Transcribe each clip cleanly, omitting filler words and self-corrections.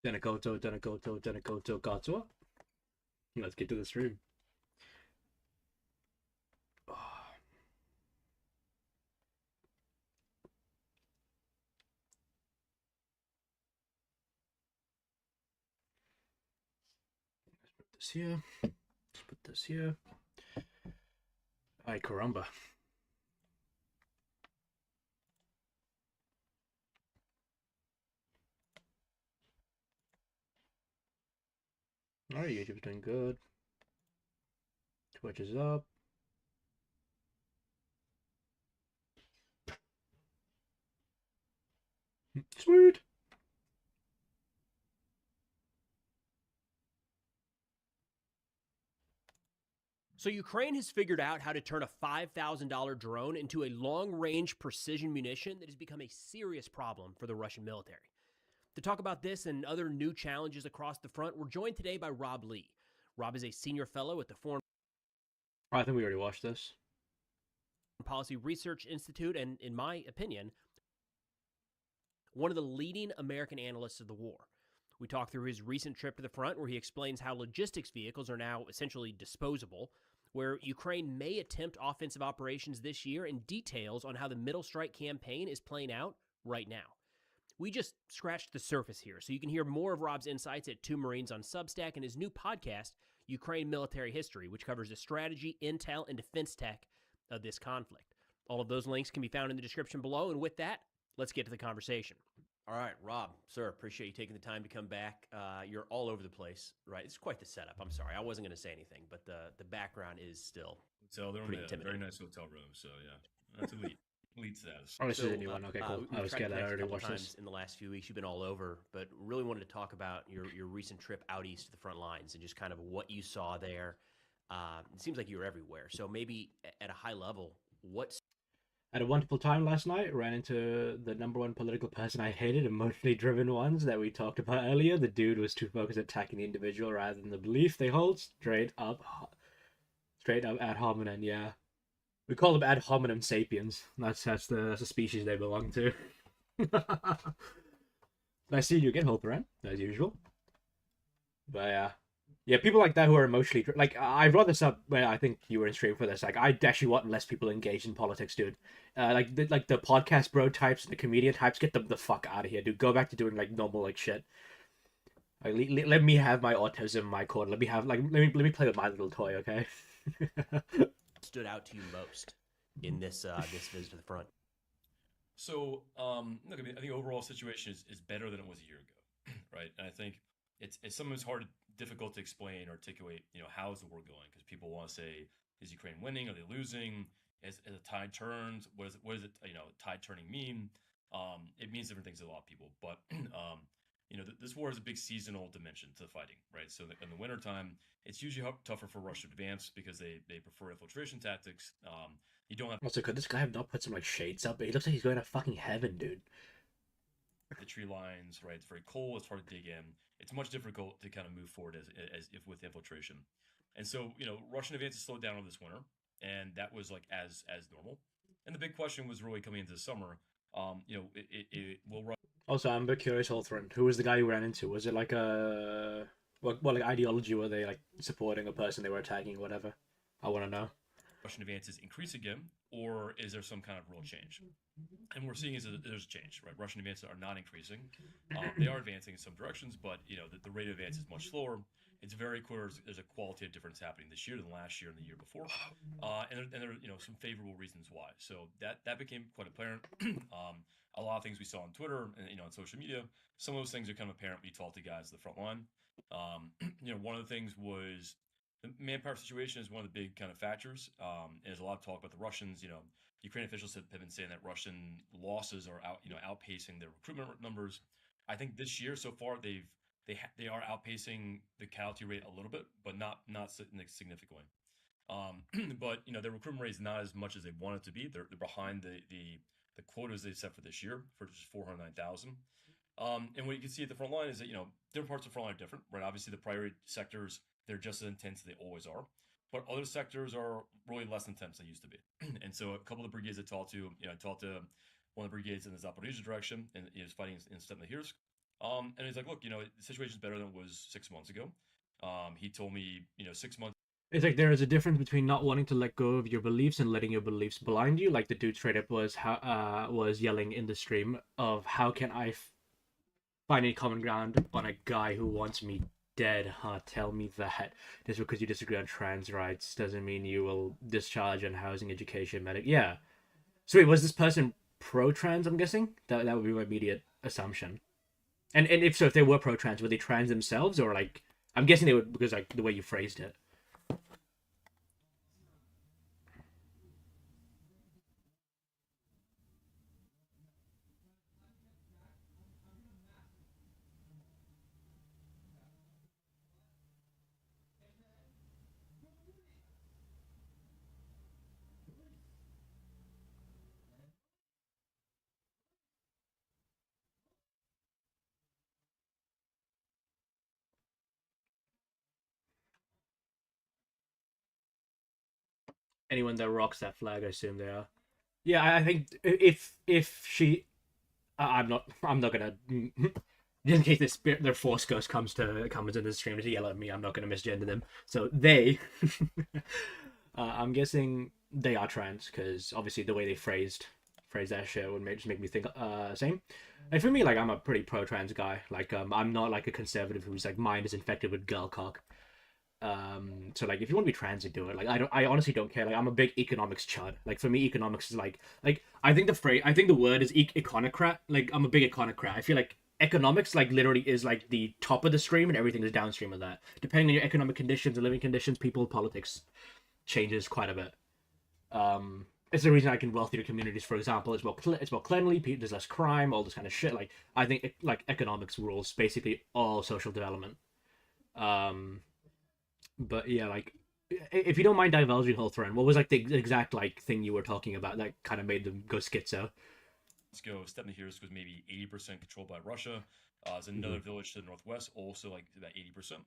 Denakoto, Denakoto, Denakoto, Gatua. Let's get to the stream. Oh, let's put this here. Let's put this here. Ay, caramba. Alright, YouTube's doing good. Twitch is up. Sweet. So Ukraine has figured out how to turn a $5,000 drone into a long-range precision munition that has become a serious problem for the Russian military. To talk about this and other new challenges across the front, we're joined today by Rob Lee. Rob is a senior fellow at the Foreign I think we already watched this. Policy Research Institute and, in my opinion, one of the leading American analysts of the war. We talk through his recent trip to the front where he explains how logistics vehicles are now essentially disposable, where Ukraine may attempt offensive operations this year, and details on how the Middle Strike campaign is playing out right now. We just scratched the surface here, so you can hear more of Rob's insights at Two Marines on Substack and his new podcast, Ukraine Military History, which covers the strategy, intel, and defense tech of this conflict. All of those links can be found in the description below, and with that, let's get to the conversation. All right, Rob, sir, appreciate you taking the time to come back. You're all over the place, right? It's quite the setup. I'm sorry, I wasn't going to say anything, but the background is still They're pretty in a intimidating. very nice hotel room, so yeah, that's elite status. Oh, this is a new one. Okay, cool. I was scared I already watched this. In the last few weeks, you've been all over, but really wanted to talk about your recent trip out east to the front lines and just kind of what you saw there. It seems like you were everywhere. So maybe at a high level, what's Had a wonderful time last night. Ran into the number one political person I hated, emotionally driven ones that we talked about earlier. The dude was too focused on attacking the individual rather than the belief they hold. Straight up ad hominem. Yeah, we call them ad hominem sapiens. That's the species they belong to. Nice seeing you again, Holperan, as usual. But yeah, people like that who are emotionally like I brought this up where I think you were in stream for this. Like I actually want less people engaged in politics, dude. Like the podcast bro types and the comedian types, get them the fuck out of here, dude. Go back to doing like normal like shit. Like let me have my autism, my corner. Let me have like let me play with my little toy, okay? stood out to you most in this this visit to the front? So, look, I think overall situation is better than it was a year ago, right? And I think it's sometimes hard, difficult to explain, articulate, how is the war going? Because people want to say, is Ukraine winning? Are they losing? As a tide turns, what is it, tide turning mean? It means different things to a lot of people, but this war has a big seasonal dimension to the fighting, right? So in the wintertime, it's usually tougher for Russia to advance because they prefer infiltration tactics. You don't have Also, could this guy have not put some like shades up? He looks like he's going to fucking heaven, dude. the tree lines, right? It's very cold. It's hard to dig in. It's much difficult to kind of move forward as if with infiltration. And so, Russian advances slowed down over this winter, and that was like as normal. And the big question was really coming into the summer. It will run. Also, I'm a bit curious, Holthrin. Who was the guy you ran into? Was it like a what like ideology were they like supporting a person they were attacking, or whatever? I want to know. Russian advances increase again, or is there some kind of real change? And we're seeing is that there's a change, right? Russian advances are not increasing. They are advancing in some directions, but the rate of advance is much slower. It's very clear there's a qualitative difference happening this year than last year and the year before, and there are some favorable reasons why. So that became quite apparent. A lot of things we saw on Twitter and on social media, some of those things are kind of apparent when you talk to guys at the front line. One of the things was the manpower situation is one of the big kind of factors. There's a lot of talk about the Russians. Ukrainian officials have been saying that Russian losses are outpacing their recruitment numbers. I think this year so far they are outpacing the casualty rate a little bit, but not significantly. But their recruitment rate is not as much as they want it to be. They're behind the quotas they set for this year for just 409,000. And what you can see at the front line is that different parts of the front line are different, right? Obviously, the priority sectors, they're just as intense as they always are, but other sectors are really less intense than they used to be. And so a couple of brigades I talked to, I talked to one of the brigades in the Zaporizhzhia direction, and he was fighting in Stepnahirsk. And he's like, look, the situation's better than it was 6 months ago. He told me, 6 months. It's like there is a difference between not wanting to let go of your beliefs and letting your beliefs blind you. Like the dude straight up was yelling in the stream of how can I find any common ground on a guy who wants me dead, huh? Tell me that. Just because you disagree on trans rights doesn't mean you will discharge on housing, education, medic. Yeah. So wait, was this person pro-trans? I'm guessing that would be my immediate assumption. And if so, if they were pro-trans, were they trans themselves, or like I'm guessing they would because like the way you phrased it. Anyone that rocks that flag, I assume they are. Yeah, I think if she, I'm not gonna. Just in case their force ghost comes in the stream to yell at me, I'm not gonna misgender them. So they, I'm guessing they are trans because obviously the way they phrase that shit would just make me think same. Like for me, like I'm a pretty pro trans guy. Like I'm not like a conservative whose like mind is infected with girl cock. So like if you want to be trans, you do it. Like I honestly don't care. Like I'm a big economics chud. Like for me, economics is like I think the word is econocrat. Like I'm a big econocrat. I feel like economics like literally is like the top of the stream and everything is downstream of that. Depending on your economic conditions and living conditions, people politics changes quite a bit. It's the reason like in wealthier communities, for example, it's more cleanly, there's less crime, all this kind of shit. Like I think like economics rules basically all social development. Um, but yeah, like if you don't mind divulging whole thread, what was like the exact like thing you were talking about that kind of made them go schizo? Ago, Stepnogorsk was maybe 80% controlled by Russia. There's another Mm-hmm. village to the northwest, also like about 80%.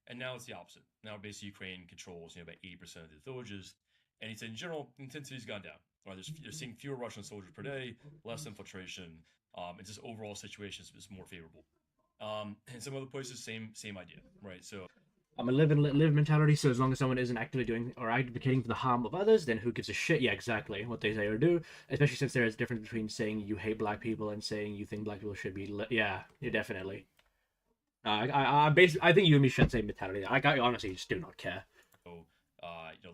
And now it's the opposite. Now basically Ukraine controls about 80% of the villages. And he said in general, intensity's gone down. Right, they're seeing fewer Russian soldiers per day, less infiltration, and just overall situation is more favorable. And some other places, same idea, right? So I'm a live and live mentality. So as long as someone isn't actively doing or advocating for the harm of others, then who gives a shit? Yeah, exactly what they say or do. Especially since there is a difference between saying you hate black people and saying you think black people should be. Yeah, yeah, definitely. I think you and me should say mentality. I honestly just do not care.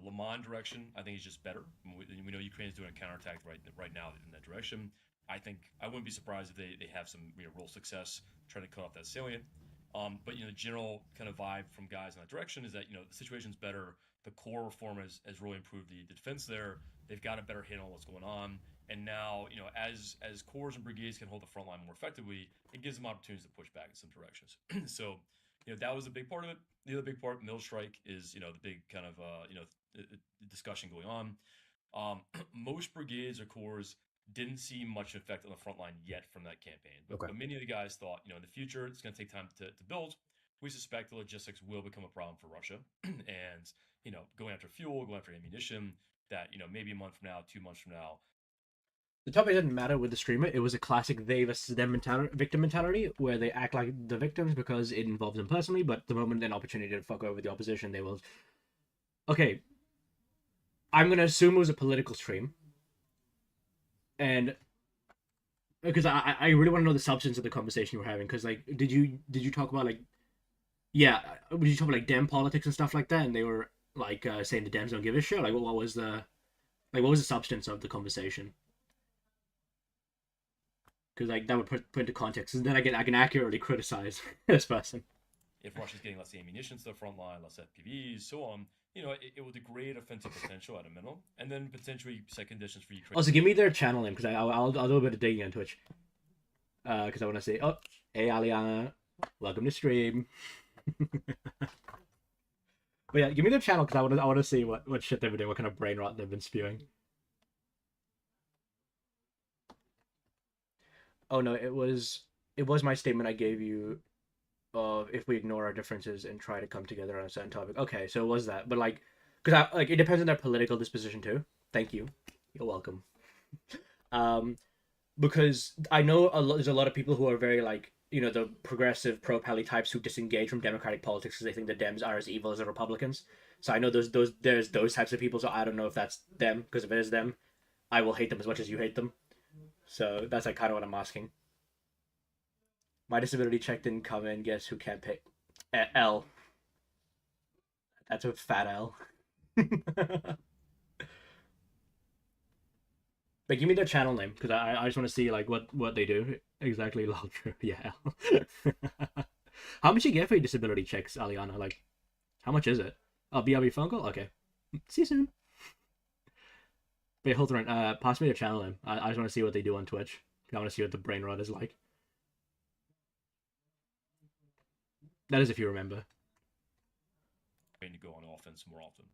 Le Mans direction, I think is just better. We know Ukraine is doing a counterattack right now in that direction. I think I wouldn't be surprised if they have some real success trying to cut off that salient. But the general kind of vibe from guys in that direction is that the situation's better. The core reform has really improved the defense there. They've got a better handle on what's going on. And now, as corps and brigades can hold the front line more effectively, it gives them opportunities to push back in some directions. So, that was a big part of it. The other big part, mill strike, is the big kind of discussion going on. Most brigades or corps didn't see much effect on the front line yet from that campaign, Okay. but many of the guys thought, in the future it's going to take time to build. We suspect the logistics will become a problem for Russia, and going after fuel, going after ammunition. That maybe a month from now, 2 months from now, The topic didn't matter with the streamer. It was a classic they versus them mentality, victim mentality, where they act like the victims because it involves them personally. But the moment an opportunity to fuck over the opposition, they will. Okay, I'm gonna assume it was a political stream, and because I really want to know the substance of the conversation you were having. Because like, did you talk about like yeah, did you talk about like Dem politics and stuff like that? And they were like saying the Dems don't give a shit. Like, what was the what was the substance of the conversation? Because like that would put into context, and then I can accurately criticize this person. if Russia's getting less ammunition to the front line, less FPVs, so on, it will degrade offensive potential at a minimum, and then potentially set conditions for Ukraine. Also, give me their channel name because I'll do a bit of digging on Twitch. Because I want to say, oh, hey Aliana, welcome to stream. But yeah, give me their channel because I want to see what shit they've been doing, what kind of brain rot they've been spewing. Oh no, it was my statement I gave you of if we ignore our differences and try to come together on a certain topic. Okay, so it was that, but like, because I like it depends on their political disposition too. Thank you, you're welcome. Um, because I know there's a lot of people who are very like the progressive pro-Pally types who disengage from democratic politics because they think the Dems are as evil as the Republicans. So I know there's those types of people. So I don't know if that's them, because if it is them, I will hate them as much as you hate them. So that's like kind of what I'm asking. My disability check didn't come in. Guess who can't pay? L. That's a fat L. But give me their channel name, because I just want to see like what they do exactly. Yeah. How much you get for your disability checks, Aliana? Like, how much is it? Oh, BRB phone call. Okay. See you soon. Wait, hold on. Pass me their channel name. I just want to see what they do on Twitch. I want to see what the brain rot is like. That is if you remember. To go on offense more often.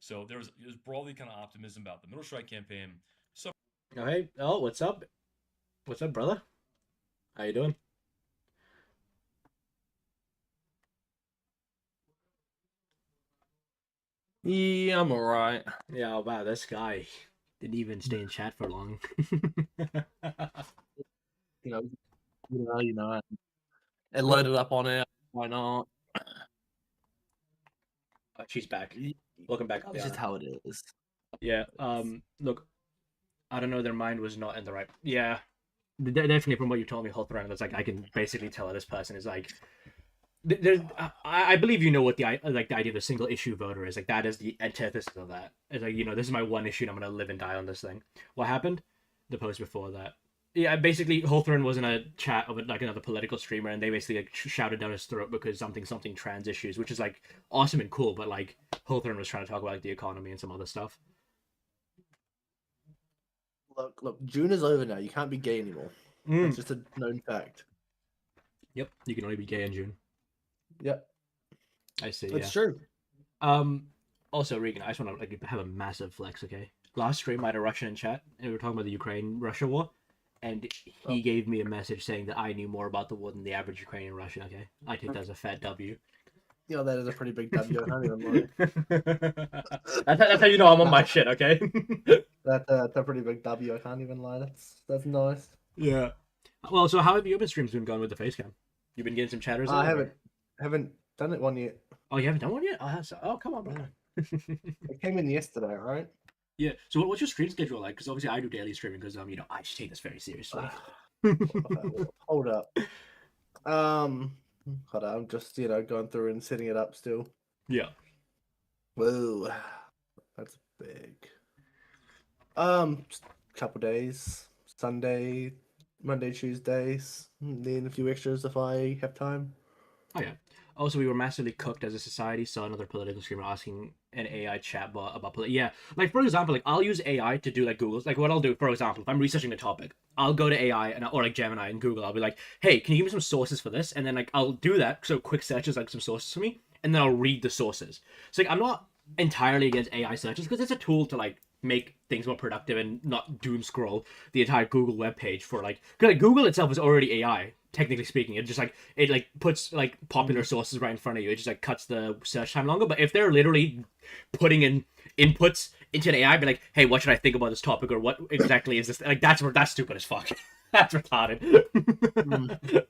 So there's broadly kind of optimism about the Middle Strike campaign. So Oh hey, oh what's up? What's up, brother? How you doing? Yeah, I'm alright. Yeah, wow, this guy didn't even stay in chat for long. You know, it loaded up on it. Why not? She's back. It's Welcome back, just Aliana. how it is. Yeah. Look, I don't know. Their mind was not in the right. Yeah. Definitely, from what you told me, Hultbrand, that's like I can basically tell that this person is like. There's, I believe you know what the like the idea of a single issue voter is. Like that is the antithesis of that. It's like this is my one issue, and I'm gonna live and die on this thing. What happened? The post before that. Yeah, basically, Hawthorne was in a chat of like another political streamer, and they basically like shouted down his throat because something trans issues, which is like awesome and cool. But like Hawthorne was trying to talk about like the economy and some other stuff. Look, June is over now. You can't be gay anymore. Mm. It's just a known fact. Yep, you can only be gay in June. Yep, I see. it's Yeah. true. Also, Regan, I just want to like have a massive flex. Okay, last stream I had a Russian in chat, and we were talking about the Ukraine-Russia war, and he gave me a message saying that I knew more about the war than the average Ukrainian Russian. Okay, I take that as a fat W. Yeah, that is a pretty big W. I can't even lie. That's how you know I'm on my shit. Okay. That's a pretty big W. I can't even lie. That's nice. Yeah. Well, so how have your streams been going with the face cam? You've been getting some chatters. I in, or- haven't done it one yet. Oh, you haven't done one yet? Oh, come on, brother. It came in yesterday, right? Yeah. So what's your stream schedule like? Because obviously I do daily streaming because I just take this very seriously. Hold up. Hold up. I'm just going through and setting it up still. Yeah. Whoa, that's big. Couple days. Sunday, Monday, Tuesdays. Then a few extras if I have time. Oh yeah. Also, we were massively cooked as a society. Saw another political streamer asking an AI chatbot about yeah. Like for example, like I'll use AI to do like Google's. Like what I'll do, for example, if I'm researching a topic, I'll go to AI or like Gemini and Google. I'll be like, hey, can you give me some sources for this? And then like I'll do that. So quick searches like some sources for me, and then I'll read the sources. So like I'm not entirely against AI searches because it's a tool to like make things more productive and not doom scroll the entire Google web page for like because like, Google itself is already AI technically speaking. It just like it like puts like popular sources right in front of you. It just like cuts the search time longer. But if they're literally putting in inputs into an AI, be like, hey, what should I think about this topic or what exactly is this? Like that's stupid as fuck. That's retarded.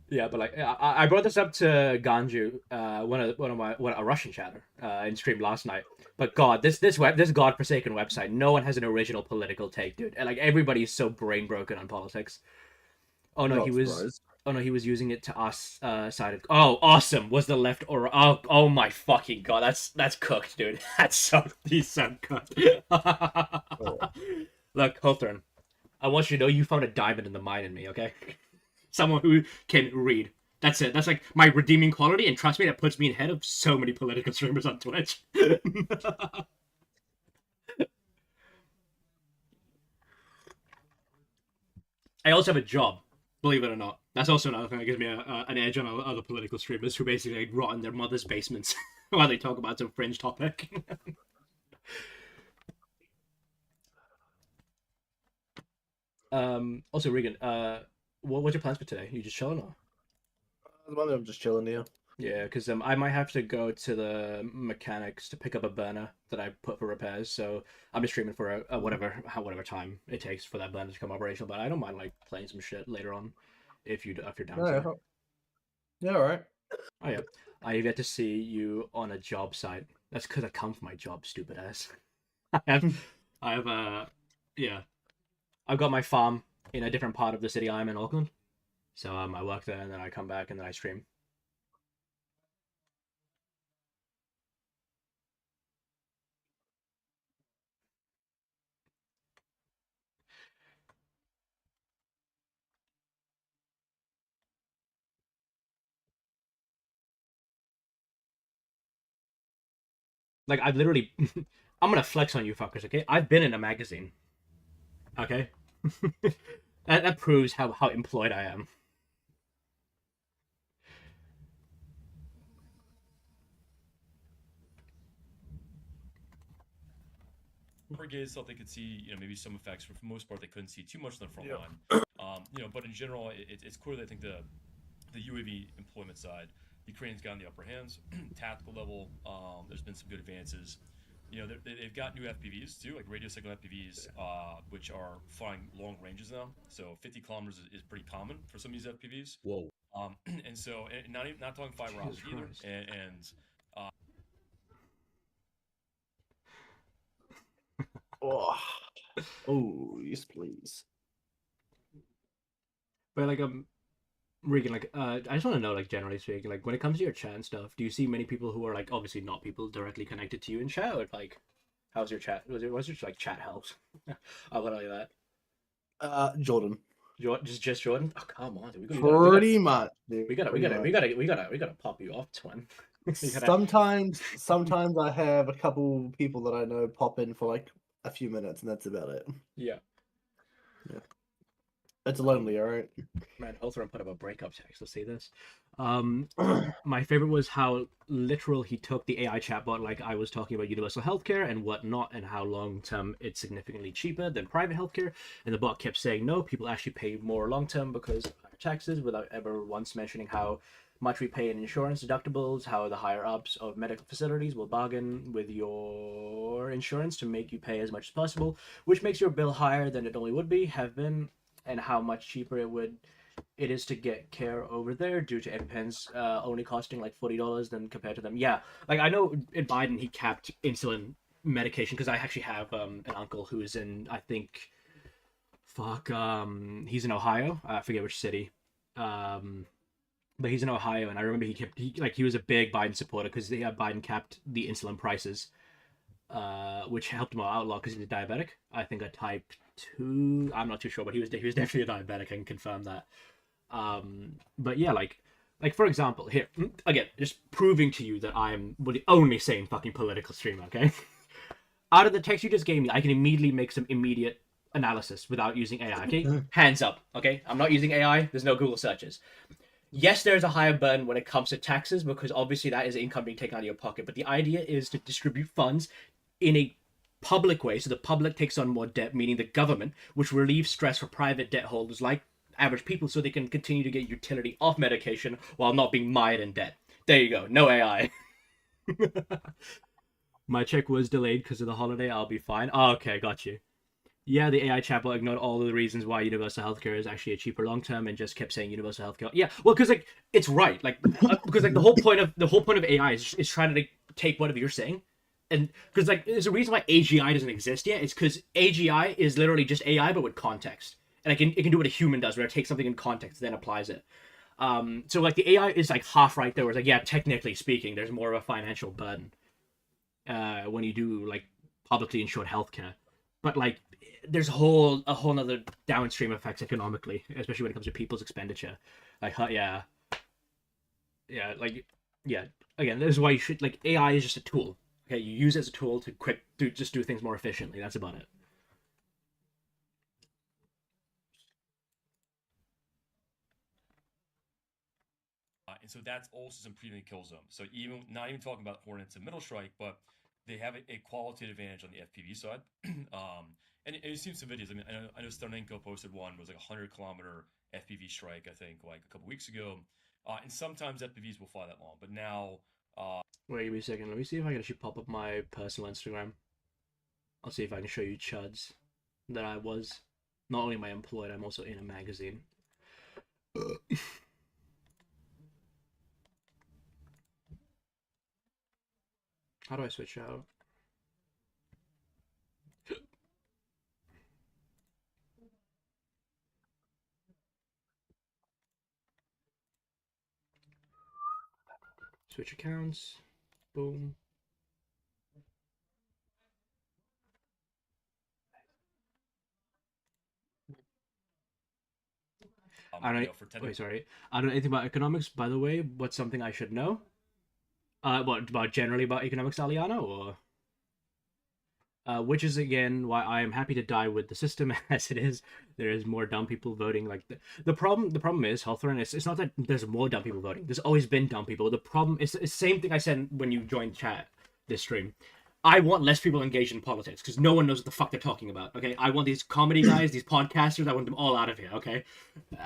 Yeah, but like I brought this up to Ganju, a Russian chatter, in stream last night. But God, this godforsaken website, no one has an original political take, dude. And like everybody's so brain broken on politics. Oh no, Not he was. surprised. Oh no, he was using it to us side of. Oh, awesome! Was the left or oh my fucking God, that's cooked, dude. He's so cooked. Look, Hawthorne, I want you to know you found a diamond in the mine in me, okay? Someone who can read. That's it. That's like my redeeming quality, and trust me, that puts me ahead of so many political streamers on Twitch. I also have a job, believe it or not. That's also another thing that gives me an edge on other political streamers who basically rot in their mother's basements while they talk about some fringe topic. Also, Regan, what's your plans for today? You just chilling or? At the moment, I'm just chilling here. Yeah, because I might have to go to the mechanics to pick up a burner that I put for repairs. So I'm just streaming for a whatever time it takes for that burner to come operational. But I don't mind like playing some shit later on if you're down No, to. yeah, all right. Oh yeah, I have yet to see you on a job site. That's because I come from my job, stupid ass. I have I have yeah. I've got my farm in a different part of the city. I'm in Auckland, so I work there and then I come back and then I stream. Like I've literally, I'm gonna flex on you fuckers. Okay, I've been in a magazine. Okay, that proves how employed I am. Gaze thought they could see, maybe some effects, but for the most part, they couldn't see too much on the front Yeah. line. But in general, it's clear that I think the UAV employment side, Ukraine's gotten the upper hands. Tactical level, there's been some good advances. They've got new FPVs too, like radio signal FPVs, which are flying long ranges now. So 50 kilometers is pretty common for some of these FPVs. Whoa. And so, not talking fiber Jesus optic either. Christ. Oh, oh, yes, please. But like Regan, like I just want to know, like generally speaking, like when it comes to your chat and stuff, do you see many people who are like obviously not people directly connected to you in chat? Or, like, how's your chat? Was your like chat helps? I'll tell you that. Jordan. Just Jordan. Oh come on, dude. Pretty much, dude. We gotta we Pretty gotta much. we gotta we gotta we gotta pop you off, twin. We gotta Sometimes I have a couple people that I know pop in for like a few minutes, and that's about it. yeah. Yeah, it's Um, lonely, all right. Man, Hawthorne put up a breakup text. Let's see this. Um, my favorite was how literal he took the AI chatbot, like I was talking about universal healthcare and whatnot, and how long term it's significantly cheaper than private healthcare. And the bot kept saying no, people actually pay more long term because of higher taxes, without ever once mentioning how much we pay in insurance deductibles, how the higher ups of medical facilities will bargain with your insurance to make you pay as much as possible, which makes your bill higher than it only would be, have been, and how much cheaper it is to get care over there due to EpiPens only costing like $40 than compared to them. Yeah, like I know in Biden he capped insulin medication because I actually have an uncle who is in, I think, he's in Ohio. I forget which city. Um, but he's in Ohio, and I remember he was a big Biden supporter because Biden capped the insulin prices, which helped him out a lot because he's diabetic. I think a type 2. I'm not too sure, but he was definitely a diabetic. I can confirm that. But yeah, like for example, here again, just proving to you that I'm the only sane fucking political streamer. Okay, out of the text you just gave me, I can immediately make some immediate analysis without using AI. Okay, hands up. Okay, I'm not using AI. There's no Google searches. Yes, there's a higher burden when it comes to taxes because obviously that is income being taken out of your pocket. But the idea is to distribute funds in a public way so the public takes on more debt, meaning the government, which relieves stress for private debt holders like average people so they can continue to get utility off medication while not being mired in debt. There you go. No AI. My check was delayed because of the holiday. I'll be fine. Oh, okay, got you. Yeah, the AI chatbot ignored all of the reasons why universal healthcare is actually a cheaper long term and just kept saying universal healthcare. Yeah, well, because like it's right, like because like the whole point of AI is trying to like, take whatever you're saying, and because like there's a reason why AGI doesn't exist yet. It's because AGI is literally just AI but with context, and it can do what a human does, where it takes something in context then applies it. So like the AI is like half right there, where it's like yeah, technically speaking, there's more of a financial burden when you do like publicly insured healthcare. But like, there's a whole other downstream effects economically, especially when it comes to people's expenditure. Like, yeah, yeah, like, yeah. Again, this is why you should like AI is just a tool. Okay, you use it as a tool to do things more efficiently. That's about it. And so that's also some premium kill zone. So even not even talking about Hornets and Middle Strike, but they have a qualitative advantage on the FPV side. And you've seen some videos. I mean, I know Stonenko posted one was like a 100-kilometer FPV strike, I think, like a couple weeks ago. And sometimes FPVs will fly that long, but now Wait, give me a second. Let me see if I can actually pop up my personal Instagram. I'll see if I can show you chuds that I was. Not only am I employed, I'm also in a magazine. How do I switch out? Switch accounts. Boom. I don't. for 10 Wait, sorry. I don't know anything about economics. By the way, what's something I should know? What about generally about economics, Aliano, or which is again why I am happy to die with the system as it is. There is more dumb people voting. Like the problem is Healthran. It's not that there's more dumb people voting. There's always been dumb people. The problem is the same thing I said when you joined chat this stream. I want less people engaged in politics because no one knows what the fuck they're talking about. Okay, I want these comedy guys, these podcasters. I want them all out of here. Okay, uh,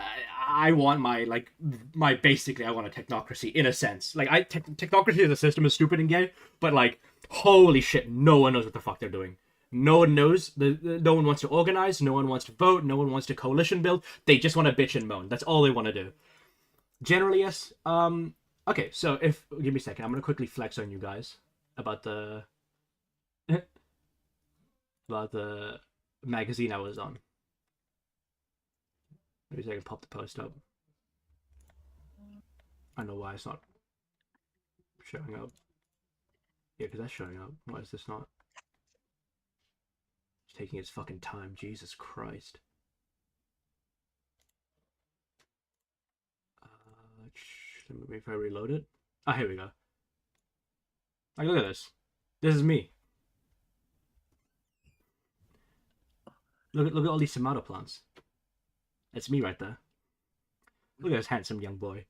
I want my basically I want a technocracy in a sense. Like technocracy as a system is stupid and gay, but like holy shit, no one knows what the fuck they're doing. No one knows. No one wants to organize. No one wants to vote. No one wants to coalition build. They just want to bitch and moan. That's all they want to do. Generally, yes. Okay, so if give me a second, I'm gonna quickly flex on you guys about the about the magazine I was on. Maybe I can pop the post up. I know why it's not showing up. Yeah, because that's showing up. Why is this not? It's taking its fucking time. Jesus Christ. Let me if I reload it. Oh, here we go. Like, look at this. This is me. Look at all these tomato plants. It's me right there. Look at this handsome young boy.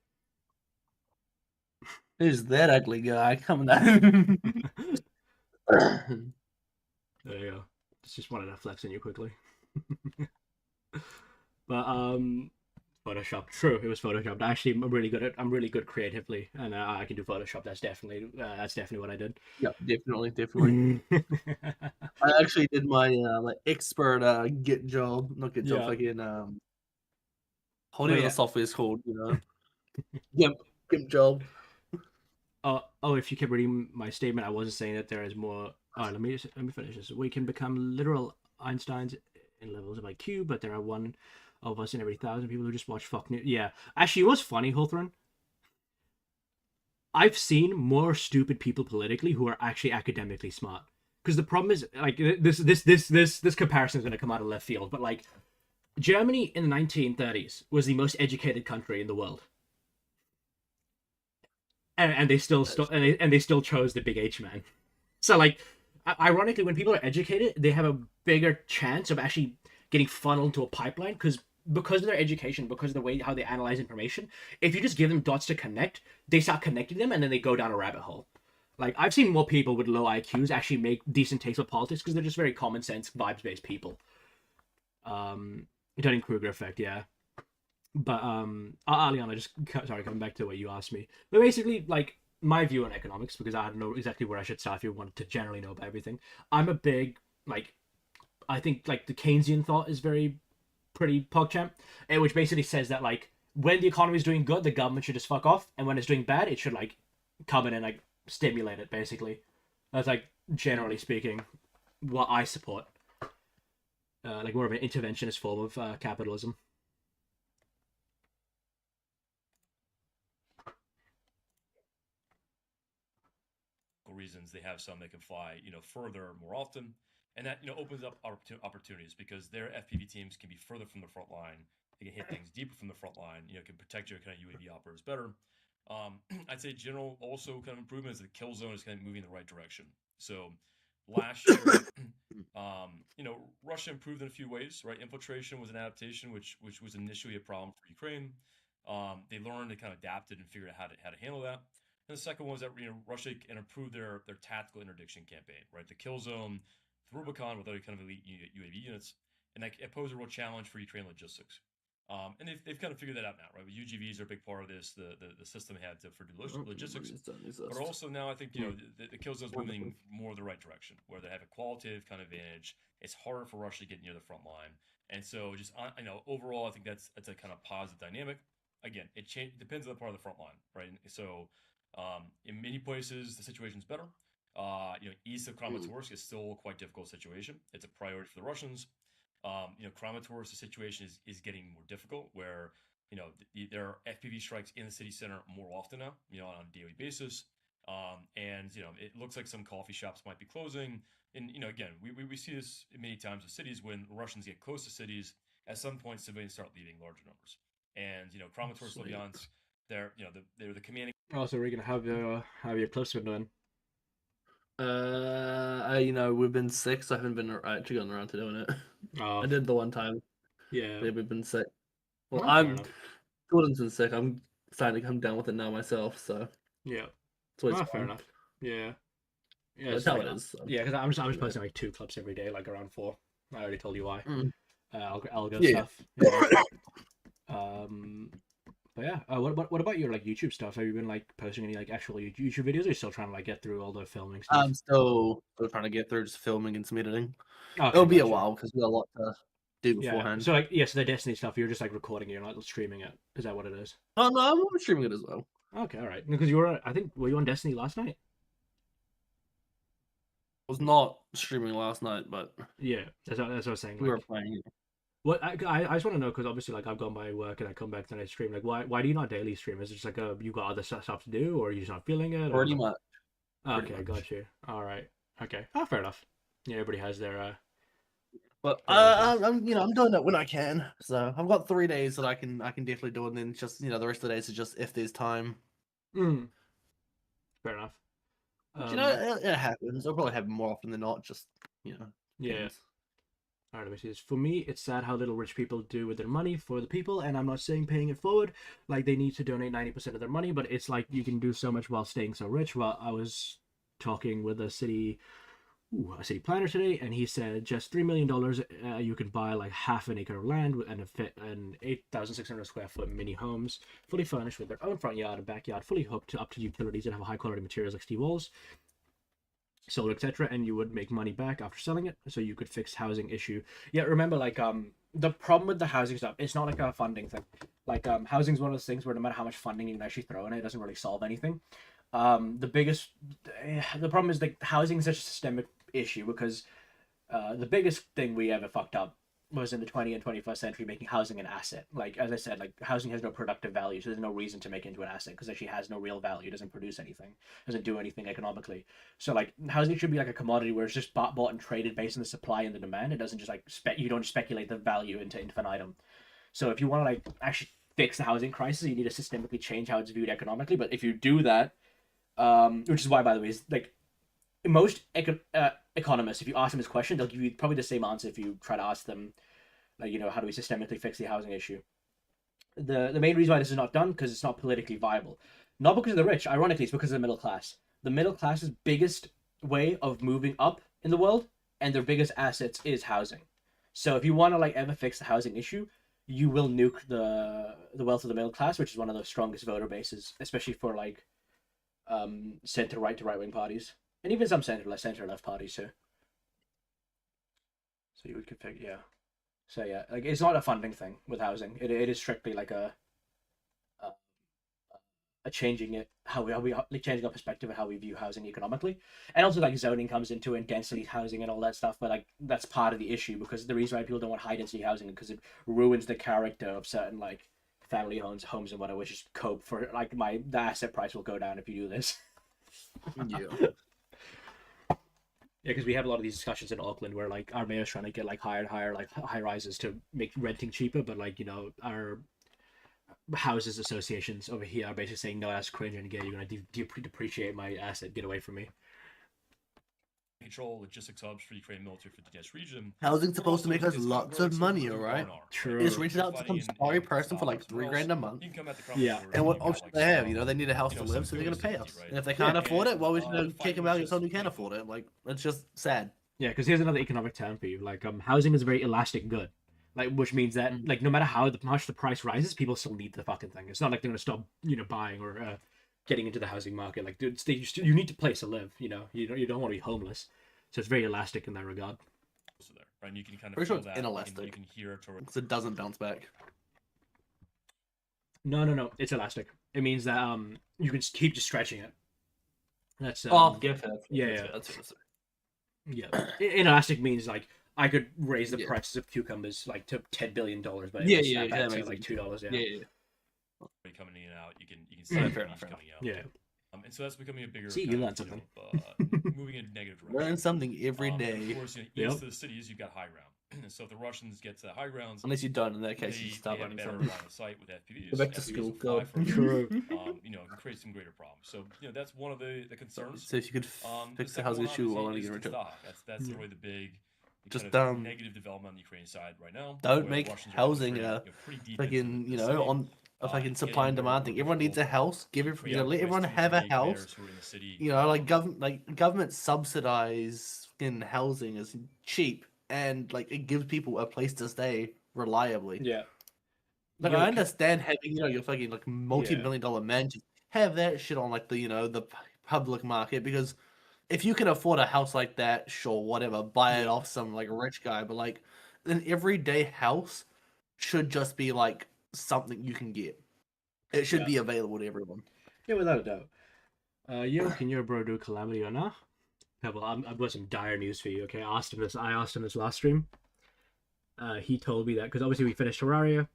Who's that ugly guy coming down? There you go. Just wanted to flex on you quickly. But Photoshop. True, it was photoshopped. Actually, I'm really good creatively, and I can do Photoshop. That's definitely what I did. Yeah, definitely. I actually did my like expert Git job, not Git job, Yeah. fucking Oh, whatever yeah. the software is called, GIMP job. If you kept reading my statement, I wasn't saying that there is more. Let me finish this. We can become literal Einsteins in levels of IQ, but there are one of us in every 1,000 people who just watch fuck news. Yeah, actually, what's funny, Hawthorne? I've seen more stupid people politically who are actually academically smart. Because the problem is, like, this comparison is going to come out of left field, but like, Germany in the 1930s was the most educated country in the world, and they still chose the big H man. So like, ironically, when people are educated, they have a bigger chance of actually getting funneled into a pipeline because of their education, because of the way how they analyze information. If you just give them dots to connect, they start connecting them, and then they go down a rabbit hole. Like I've seen more people with low IQs actually make decent takes with politics because they're just very common sense, vibes based people. Dunning Kruger effect, yeah. But Aliana, just sorry, coming back to what you asked me. But basically, like my view on economics, because I don't know exactly where I should start if you wanted to generally know about everything. I'm a big like, I think like the Keynesian thought is very pretty PogChamp, which basically says that like when the economy is doing good, the government should just fuck off, and when it's doing bad, it should like come in and like stimulate it. Basically, that's like generally speaking what I support. Like more of an interventionist form of capitalism. reasons, they have some that can fly, further more often, and that opens up opportunities because their FPV teams can be further from the front line. They can hit things deeper from the front line. Can protect your kind of UAV operators better. I'd say general also kind of improvement is the kill zone is kind of moving in the right direction. So last year, Russia improved in a few ways. Right, infiltration was an adaptation, which was initially a problem for Ukraine. They learned, they kind of adapted and figured out how to handle that. And the second one was that Russia can improve their tactical interdiction campaign, right? The kill zone, the Rubicon without kind of elite UAV units, and that it posed a real challenge for Ukraine logistics. And they've kind of figured that out now, right? But UGVs are a big part of this. The system they have for logistics, but also now I think the kill zone's moving more the right direction, where they have a qualitative kind of advantage. It's harder for Russia to get near the front line, and so just overall, I think that's a kind of positive dynamic. Again, it depends on the part of the front line, right? And so in many places the situation's better. East of Kramatorsk is still a quite difficult situation. It's a priority for the Russians. Kramatorsk, the situation is getting more difficult, where there are FPV strikes in the city center more often now, on a daily basis. And it looks like some coffee shops might be closing. And again, we see this many times in cities. When Russians get close to cities, at some point civilians start leaving larger numbers. And Kramatorsk, Lubyansk, they're the commanding. Also, we're gonna have your clips been doing. We've been sick, so I haven't been actually gotten around to doing it. Oh, I did the one time. yeah. But we've been sick. Well, Oh, fair enough. Jordan's been sick. I'm starting to come down with it now myself, so Yeah. it's always Fair fun. enough. Yeah. Yeah, That's it's how like, it is. So. Yeah, because I'm just posting like 2 clips every day, like around 4. I already told you why. Algo Yeah. stuff. Yeah. But yeah, what about your like YouTube stuff? Have you been like posting any like actual YouTube videos? Or are you still trying to like get through all the filming stuff? I'm still trying to get through just filming and some editing. Okay, It'll be a gotcha. while because we got a lot to do Yeah. beforehand. So the Destiny stuff, you're just like recording it, you're not streaming it. Is that what it is? Oh no, I'm streaming it as well. Okay, all right. Because were you on Destiny last night? I was not streaming last night, but Yeah, that's what I was saying. we were Like, playing. what I just want to know, because obviously like I've gone by work and I come back and I stream. Like, why do you not daily stream? Is it just like you got other stuff to do, or you're just not feeling it? Pretty or... much. Okay, much. got you. All right. Okay. Oh, fair enough. Yeah, everybody has their. But Yeah, I'm doing it when I can. So I've got 3 days that I can definitely do it, and then just the rest of the days is just if there's time. Fair enough. It happens. I'll probably have more often than not. Just Yeah. depends. All right, let me see this. For me, it's sad how little rich people do with their money for the people, and I'm not saying paying it forward. Like, they need to donate 90% of their money, but it's like you can do so much while staying so rich. Well, I was talking with a city planner today, and he said just $3 million, you can buy like half an acre of land and an 8,600 square foot mini homes, fully furnished with their own front yard and backyard, fully hooked up to utilities and have high quality materials like steel walls, solar, etc. And you would make money back after selling it, so you could fix housing issue. Yeah, remember, like the problem with the housing stuff, it's not like a funding thing. Like housing is one of those things where no matter how much funding you can actually throw in it, it doesn't really solve anything. The problem is like housing is such a systemic issue, because the biggest thing we ever fucked up was in the 20th and 21st century making housing an asset. Like, as I said, like housing has no productive value, so there's no reason to make it into an asset, because it actually has no real value. It doesn't produce anything, doesn't do anything economically. So like housing should be like a commodity where it's just bought and traded based on the supply and the demand. It doesn't just like you don't speculate the value into infinitum. So if you want to like actually fix the housing crisis, you need to systemically change how it's viewed economically. But if you do that, which is why, by the way, is like most economists, if you ask them this question, they'll give you probably the same answer if you try to ask them, like, how do we systemically fix the housing issue? The main reason why this is not done, because it's not politically viable. Not because of the rich, ironically, it's because of the middle class. The middle class's biggest way of moving up in the world, and their biggest assets, is housing. So if you want to like ever fix the housing issue, you will nuke the wealth of the middle class, which is one of the strongest voter bases, especially for like center right to right wing parties, and even some center left parties too. So you would configure, yeah. So yeah, like it's not a funding thing with housing. It is strictly like a changing it how we like changing our perspective of how we view housing economically, and also like zoning comes into it, and density housing and all that stuff. But like that's part of the issue, because the reason why people don't want high density housing is because it ruins the character of certain like family homes and whatever, which is cope for like the asset price will go down if you do this. Yeah. Yeah, because we have a lot of these discussions in Auckland where like our mayor's trying to get like higher and higher like high rises to make renting cheaper, but like our houses associations over here are basically saying, no, that's cringe, and again, you're gonna depreciate my asset, get away from me. Control logistics hubs for Ukrainian military for the Donetsk region. Housing's supposed to make us lots of money, alright? True. It's rented out to some sorry person for like $3,000 a month. Yeah. And what option they have? They need a house to live, so they're gonna pay us. And if they can't afford it, well, we should kick them out and get someone who can afford it. Like, it's just sad. Yeah, because here's another economic term for you. Like, housing is a very elastic good. Like, which means that like no matter how much the price rises, people still need the fucking thing. It's not like they're gonna stop buying or getting into the housing market. Like, dude, you need a place to live. You don't want to be homeless. So it's very elastic in that regard. So there, right? And you can kind of Pretty sure feel it's that. inelastic. You can hear it. Because it doesn't bounce back. No. It's elastic. It means that you can keep just stretching it. That's Yeah, fair. yeah. That's fair. Yeah. Inelastic means like I could raise the Yeah. prices of cucumbers like to $10 billion, but it Yeah, would yeah, snap back that to makes like sense. $2. Yeah. Yeah. Coming in and out, you can see Yeah, the fair news enough. coming out. Yeah. And so that's becoming a bigger. See, kind you of, learned something. Moving in a negative direction. Learn something every And day. of course, Yep. east of the cities, you've got high ground. So if the Russians get to the high grounds, Unless you don't, in that case, you they start have running better something. line of sight with FPVs. Go back to FPVs school. will fly Go. further, True. it can create some greater problems. So that's one of the concerns. So if you could fix the housing issue while only getting rich. That's really the big Just, kind of negative development on the Ukrainian side right now. Don't where make the Russians are housing pretty deep fucking, into the city. on a fucking supply and demand thing. Everyone needs a house. Let everyone have a house. Like government subsidize in housing is cheap and like it gives people a place to stay reliably. Yeah. Like Yo, I understand having your fucking like multi-million-dollar mansion, have that shit on like the public market, because if you can afford a house like that, sure, whatever, buy it off some like rich guy. But like an everyday house should just be like something you can get. It should be available to everyone. Yeah, without a doubt. Yo, can your bro do Calamity or not? Pebble, I've got some dire news for you. Okay, I asked him this last stream. He told me that because obviously we finished Terraria.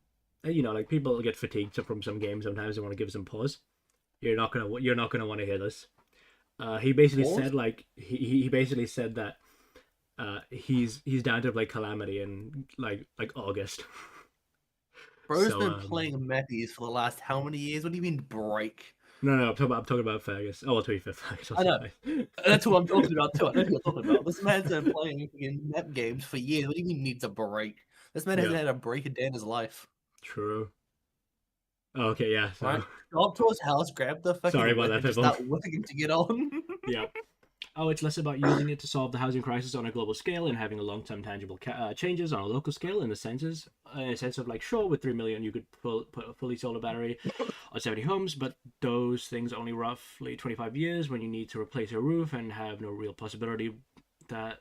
Like people get fatigued from some games sometimes. They want to give some pause. You're not gonna want to hear this. He basically Pause? said like he basically said that he's down to play Calamity in like August. Bro's So, been playing Matthews for the last how many years? What do you mean break? No, I'm talking about Fergus. Oh, 25th Fergus. I know. That's what I'm talking about too. I know who you're talking about. This man's been playing map games for years. What do you mean needs a break? This man hasn't had a break a day in his life. True. Oh, okay, yeah. So... Right? Go up to his house, grab the fucking Sorry about whip, that, and just Pibble. start whipping to get on. Yeah. Oh, it's less about using it to solve the housing crisis on a global scale and having a long-term tangible changes on a local scale in a sense of like, sure, with 3 million you could put a fully solar battery on 70 homes, but those things only roughly 25 years when you need to replace your roof and have no real possibility that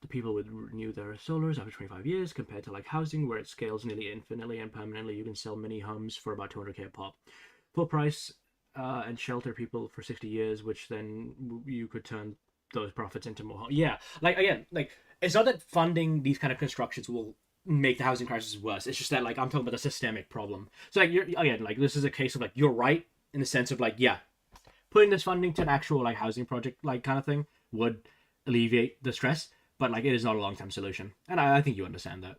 the people would renew their solars after 25 years compared to like housing where it scales nearly infinitely and permanently. You can sell mini homes for about 200k a pop. Full price and shelter people for 60 years, which then you could turn those profits into more. Yeah, like again, like it's not that funding these kind of constructions will make the housing crisis worse. It's just that like I'm talking about the systemic problem. So like you're again like this is a case of like you're right in the sense of like putting this funding to an actual like housing project like kind of thing would alleviate the stress, but like it is not a long term solution, and I think you understand that.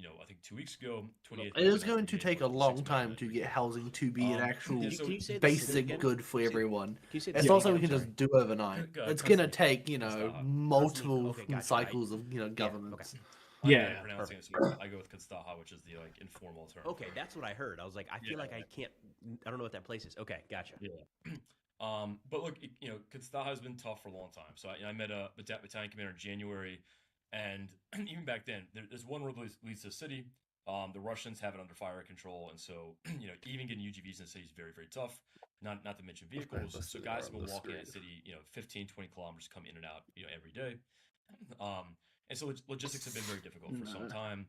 I think 2 weeks ago, 28th. It is going to take a long time to get housing to be an actual basic good for everyone. It's not something we can just do overnight. It's going to take, multiple cycles of, governments. Yeah. I go with Konstaha, which is the like informal term. Okay, that's what I heard. I was like, I feel like I don't know what that place is. Okay, gotcha. Yeah. But look, Konstaha has been tough for a long time. So I met a battalion commander in January. And even back then, there's one road that leads to the city. The Russians have it under fire control, and so even getting UGVs in the city is very, very tough. Not to mention vehicles. So guys have been walking in the city, 15, 20 kilometers, come in and out, every day. And so logistics have been very difficult for some time.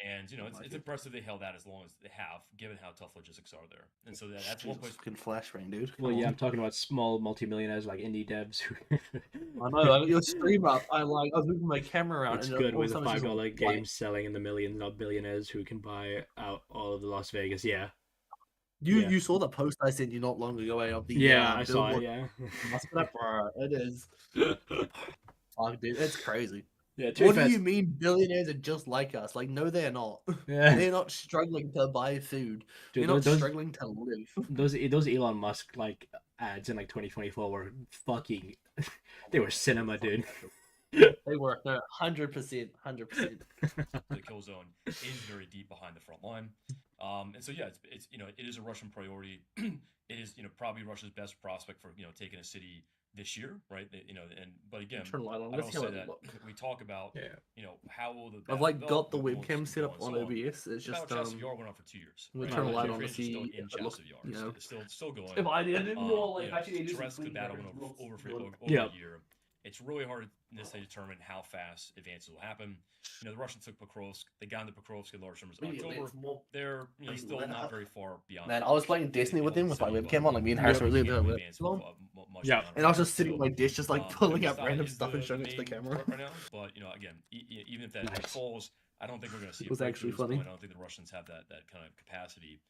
And it's impressive they held out as long as they have, given how tough logistics are there. And so that's one place. Fucking flashbang, dude. Well, yeah, I'm talking about small multimillionaires like indie devs who. I know, like your stream up. I was moving my camera around. It's and good all with of the a sudden $5 games selling in the millions, not billionaires who can buy out all of the Las Vegas. Yeah. You saw the post I sent you not long ago of the I saw it. Yeah. It is. Fuck, dude, it's crazy. Yeah. What do you mean billionaires are just like us? Like, no, they're not. Yeah. They're not struggling to buy food. Dude, they're not struggling to live. Those Elon Musk like ads in like 2024 were fucking. They were cinema, dude. They were 100%. The kill zone is very deep behind the front line, and so it's it is a Russian priority. It is probably Russia's best prospect for taking a city this year, right? But again, Turn the light on. I Let's don't see how say it that looks. we talk about Yeah. how will the I've battle like develop, got the who wants webcam to set go up and on so on. OBS. It's The battle just chest of Yar went on for 2 years. we Right? turn the light Ukrainians on to are still see in if it looks, chest of Yar. you know. It's still going. If I did more like actually do some Turets, the clean battle records, went over Yeah. a year. It's really hard to necessarily determine how fast advances will happen. The Russians took Pokrovsk. They got into Pokrovsk in large numbers in October. They're still not very far beyond. Man, I was playing Disney with him with my webcam on, like me and Harrison were They doing can't really that. advance with, much Yeah. beyond And I was just Pokrovsk. sitting at my dish, just like pulling out Kyrgyzstan random is stuff and showing it to the main camera. threat right now. But again, even if that Nice. falls, I don't think we're going to see It was actually breakthrough at this funny. point. I don't think the Russians have that kind of capacity.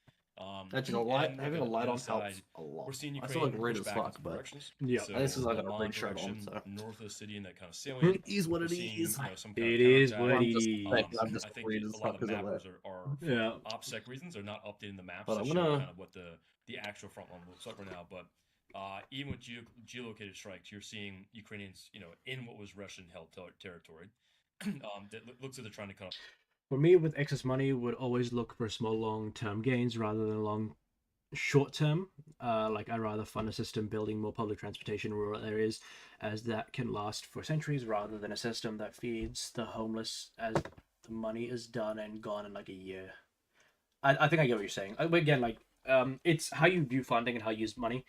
Actually, the light, and having a on the light other on side, helps a lot. we're seeing I still Ukraine look red push as back fuck, in but directions. Yeah. So and this is like the a big Mon shirt on, direction, so north of the city, and that kind of salient. it is what We're it seeing, is. some kind It of is counterattack. what I'm it just, is. I'm just I think red as a lot fuck of the because of mappers that. are Yeah. for OPSEC reasons, are not updating the maps But to I'm show gonna- kind of what the actual front line looks like right now. But even with geolocated strikes, you're seeing Ukrainians, in what was Russian-held territory. That looks like they're trying to kind of. For me, with excess money, would always look for small long-term gains rather than long short-term. Like I'd rather fund a system building more public transportation in rural areas, as that can last for centuries, rather than a system that feeds the homeless as the money is done and gone in like a year. I think I get what you're saying. But again, like it's how you view funding and how you use money.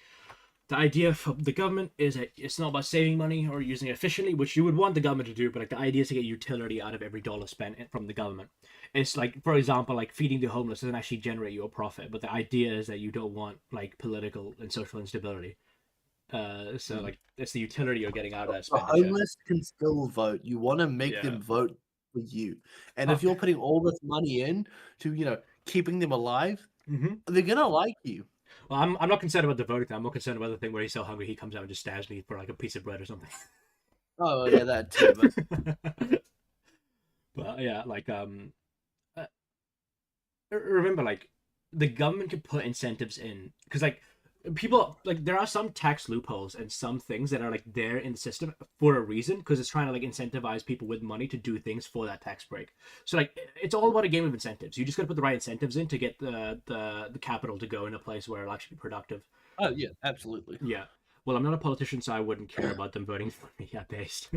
The idea of the government is that it's not about saving money or using it efficiently, which you would want the government to do, but like the idea is to get utility out of every dollar spent from the government. It's like, for example, like feeding the homeless doesn't actually generate you a profit, but the idea is that you don't want like political and social instability. So like it's the utility you're getting out of that The expenditure. homeless can still vote. You want to make Yeah. them vote for you. And if you're putting all this money in to, keeping them alive, they're gonna like you. Well, I'm not concerned about the voting thing. I'm more concerned about the thing where he's so hungry he comes out and just stabs me for like a piece of bread or something. Oh yeah, that too. But But yeah, like remember, like the government could put incentives in because like people like there are some tax loopholes and some things that are like there in the system for a reason because it's trying to like incentivize people with money to do things for that tax break. So like it's all about a game of incentives. You just got to put the right incentives in to get the capital to go in a place where it'll actually be productive. oh yeah, absolutely. Yeah. Well, I'm not a politician, so I wouldn't care about them voting for me at base.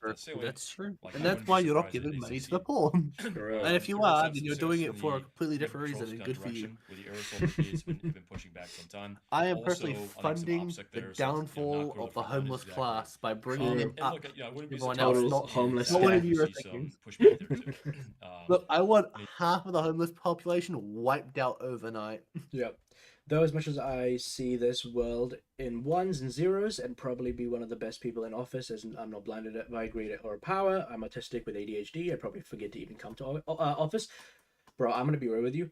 That's true. Like, And I that's wouldn't be why you're not surprised if giving they money to succeed. the poor. Correct. And if you There was are, some then you're success doing in it for a the completely different reason, Dnipropetrovsk and good for you. direction, where the aerosol brigades have been pushing back some time. I am Also, personally I think some funding OPSEC the there says, downfall not grow of the front line homeless exactly. class by bringing them And up. look, I wouldn't be Everyone surprised else if homeless that What staff. were you we see thinking? some pushback there too. Look, I want half of the homeless population wiped out overnight. Yeah. Though as much as I see this world in ones and zeros and probably be one of the best people in office as I'm not blinded by greed or power, I'm autistic with ADHD, I probably forget to even come to office. Bro, I'm going to be real with you.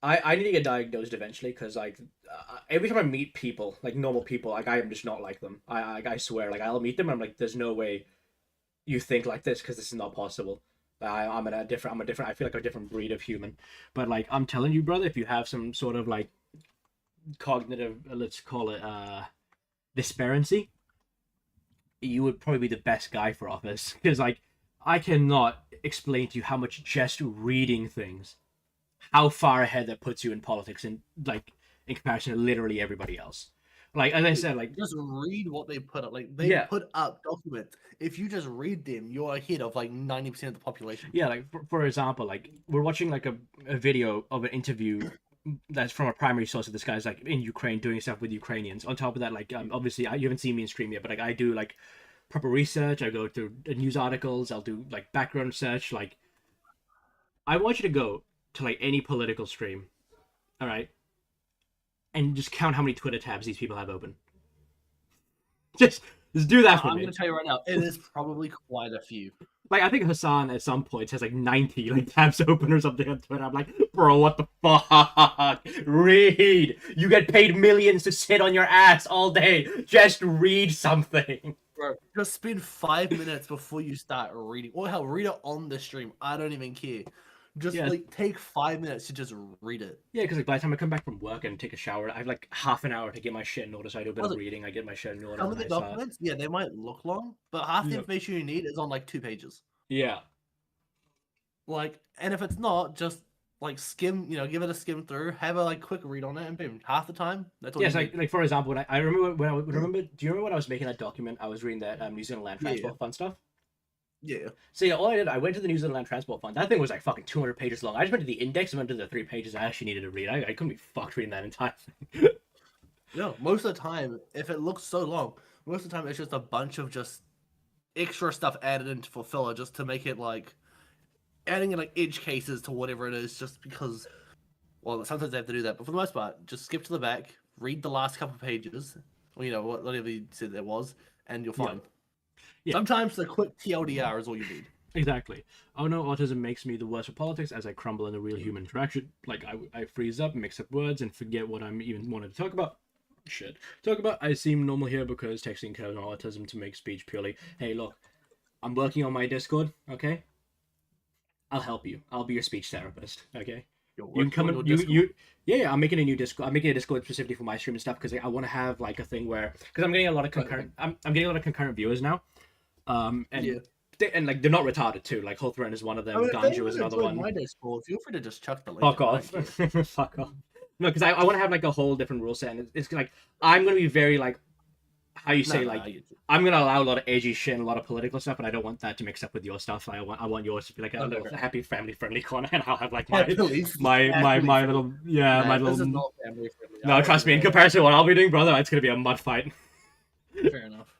I need to get diagnosed eventually because like every time I meet people, like normal people, like I am just not like them. I swear, like I'll meet them and I'm like, there's no way you think like this because this is not possible. I'm a different, I feel like a different breed of human. But like I'm telling you, brother, if you have some sort of like cognitive, let's call it disparity, you would probably be the best guy for office because like I cannot explain to you how much just reading things, how far ahead that puts you in politics and like in comparison to literally everybody else. Like as I said, like Just read what they put up. Like they Yeah. put up documents. If you just read them, you're ahead of like 90% of the population. yeah, like for example, like we're watching like a video of an interview that's from a primary source of this guy's like in Ukraine doing stuff with Ukrainians. On top of that, like obviously you haven't seen me in stream yet, but like I do like proper research. I go through news articles. I'll do like background research. Like I want you to go to like any political stream, all right, and just count how many Twitter tabs these people have open. Just do that for I'm me. going to tell you right now, it is probably quite a few. Like I think Hassan at some points has like 90 like tabs open or something on Twitter. I'm like, bro, what the fuck? Read. You get paid millions to sit on your ass all day. Just read something. Bro, just spend 5 minutes before you start reading. Or hell, read it on the stream. I don't even care. Just Yeah. like take 5 minutes to just read it. Yeah, because like by the time I come back from work and take a shower, I have like half an hour to get my shit in order. So I do a bit of Look, reading. I get my shit in order. Some of and the I start- documents, yeah, they might look long, but half the Yep. information you need is on like 2 pages. Yeah. Like, and if it's not, just like skim, give it a skim through, have a like quick read on it, and boom, half the time that's all Yes, you need. like for example, when I remember when I remember. Do you remember when I was making that document? I was reading that New Zealand Land Yeah, Transport Fund stuff. yeah. So yeah, all I did, I went to the New Zealand Land Transport Fund. That thing was like fucking 200 pages long. I just went to the index and went to the 3 pages I actually needed to read. I couldn't be fucked reading that entire thing. No, most of the time, if it looks so long, most of the time it's just a bunch of just extra stuff added into for filler just to make it like adding in like edge cases to whatever it is, just because. Well, sometimes they have to do that, but for the most part, just skip to the back, read the last couple of pages, or whatever you said there was, and you're Yeah. fine. Yeah. Sometimes the quick TLDR is all you need. Exactly. Oh no, autism makes me the worst for politics as I crumble in a real human interaction. Like I freeze up, mix up words, and forget what I'm even wanted to talk about. Shit. Talk about I seem normal here because texting codes on autism to make speech purely. Hey, look, I'm working on my Discord. Okay, I'll help you. I'll be your speech therapist. Okay. You're You can working come on in. your Discord. Yeah. I'm making a new Discord. I'm making a Discord specifically for my stream and stuff because I want to have like a thing where because I'm getting a lot of concurrent. I'm getting a lot of concurrent viewers now. Yeah. And like they're not retarded too. Like Hawthorne is one of them. I mean, if they Ganja want was to another join one. my Discord, feel free to just chuck the link. Fuck in, I off. don't care. Fuck off. No, because I want to have like a whole different rule set, and it's like I'm gonna be very like how you say No, like I get you. I'm gonna allow a lot of edgy shit and a lot of political stuff, and I don't want that to mix up with your stuff. I want yours to be like a little Okay. happy family friendly corner, and I'll have like my Police, my family little yeah my This is little. not family friendly. No, trust me. In comparison to what I'll be doing, brother, it's gonna be a mud fight. Fair enough.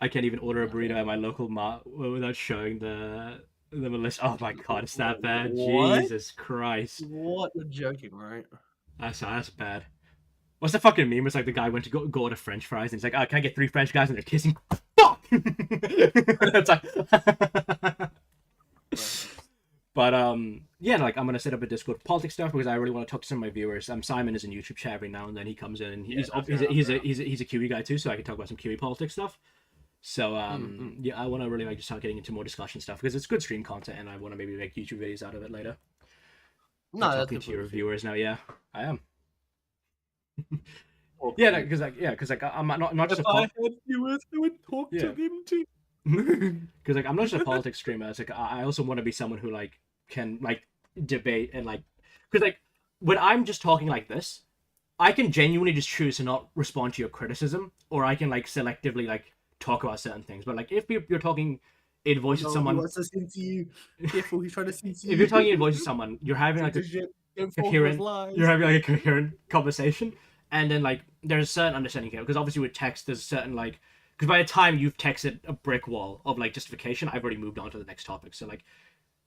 I can't even order a No. burrito at my local mart without showing the list. Oh my god, it's that bad. What? Jesus Christ. What? You're joking, right? That's bad. What's the fucking meme? It's like the guy went to go order French fries and he's like, "Oh, can I get 3 French guys?" And they're kissing. Fuck. It's like, but yeah, like I'm gonna set up a Discord for politics stuff because I really want to talk to some of my viewers. Simon is in YouTube chat every now and then. He comes in and he's a Kiwi guy too, so I can talk about some Kiwi politics stuff. So yeah, I want to really like just start getting into more discussion stuff because it's good stream content, and I want to maybe make YouTube videos out of it later. No, that's Talking to your completely fair. viewers now. Yeah, I am. Okay. Yeah, because I'm not just If a I had viewers, I would talk Yeah. to them too. because like I'm not just a politics streamer. It's like I also want to be someone who like can like debate and like because like when I'm just talking like this, I can genuinely just choose to not respond to your criticism, or I can like selectively like talk about certain things. But like if you're talking in voice with No, he someone, wants to censor you. Careful, he's trying to censor you. if you're talking in voice with someone, you're having like a coherent you're having like a coherent conversation, and then like there's a certain understanding here because obviously with text there's certain like because by the time you've texted a brick wall of like justification, I've already moved on to the next topic. So like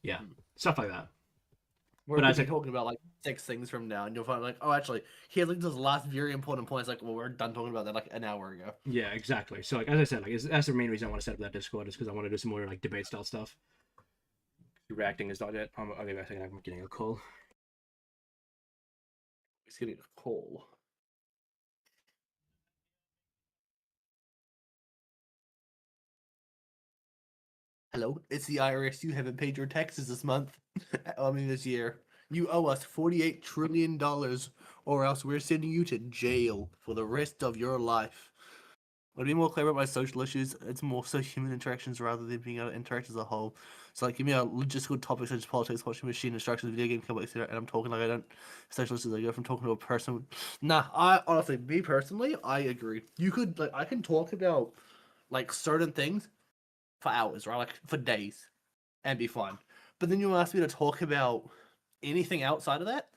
yeah, stuff like that. We're But I was like, talking about like 6 things from now, and you'll find like, oh, actually, here's like this last very important point. It's like, well, we're done talking about that like an hour ago. yeah, exactly. So like as I said, like that's the main reason I want to set up that Discord is because I want to do some more like debate style stuff. Reacting is not it. I'll give it a second. I'm getting a call. He's getting a call. Hello, it's the IRS. You haven't paid your taxes this month. I mean, this year. You owe us $48 trillion, or else we're sending you to jail for the rest of your life. I'll be more clear about my social issues. It's more so human interactions rather than being able to interact as a whole. So, like, give me a logistical topic such as politics, watching machine instructions, video game complex, and I'm talking like I don't. Social issues, I go from talking to a person. Nah, I honestly, me personally, I agree. You could, like, I can talk about, like, certain things for hours, right? Like, for days, and be fine. But then you ask me to talk about anything outside of that,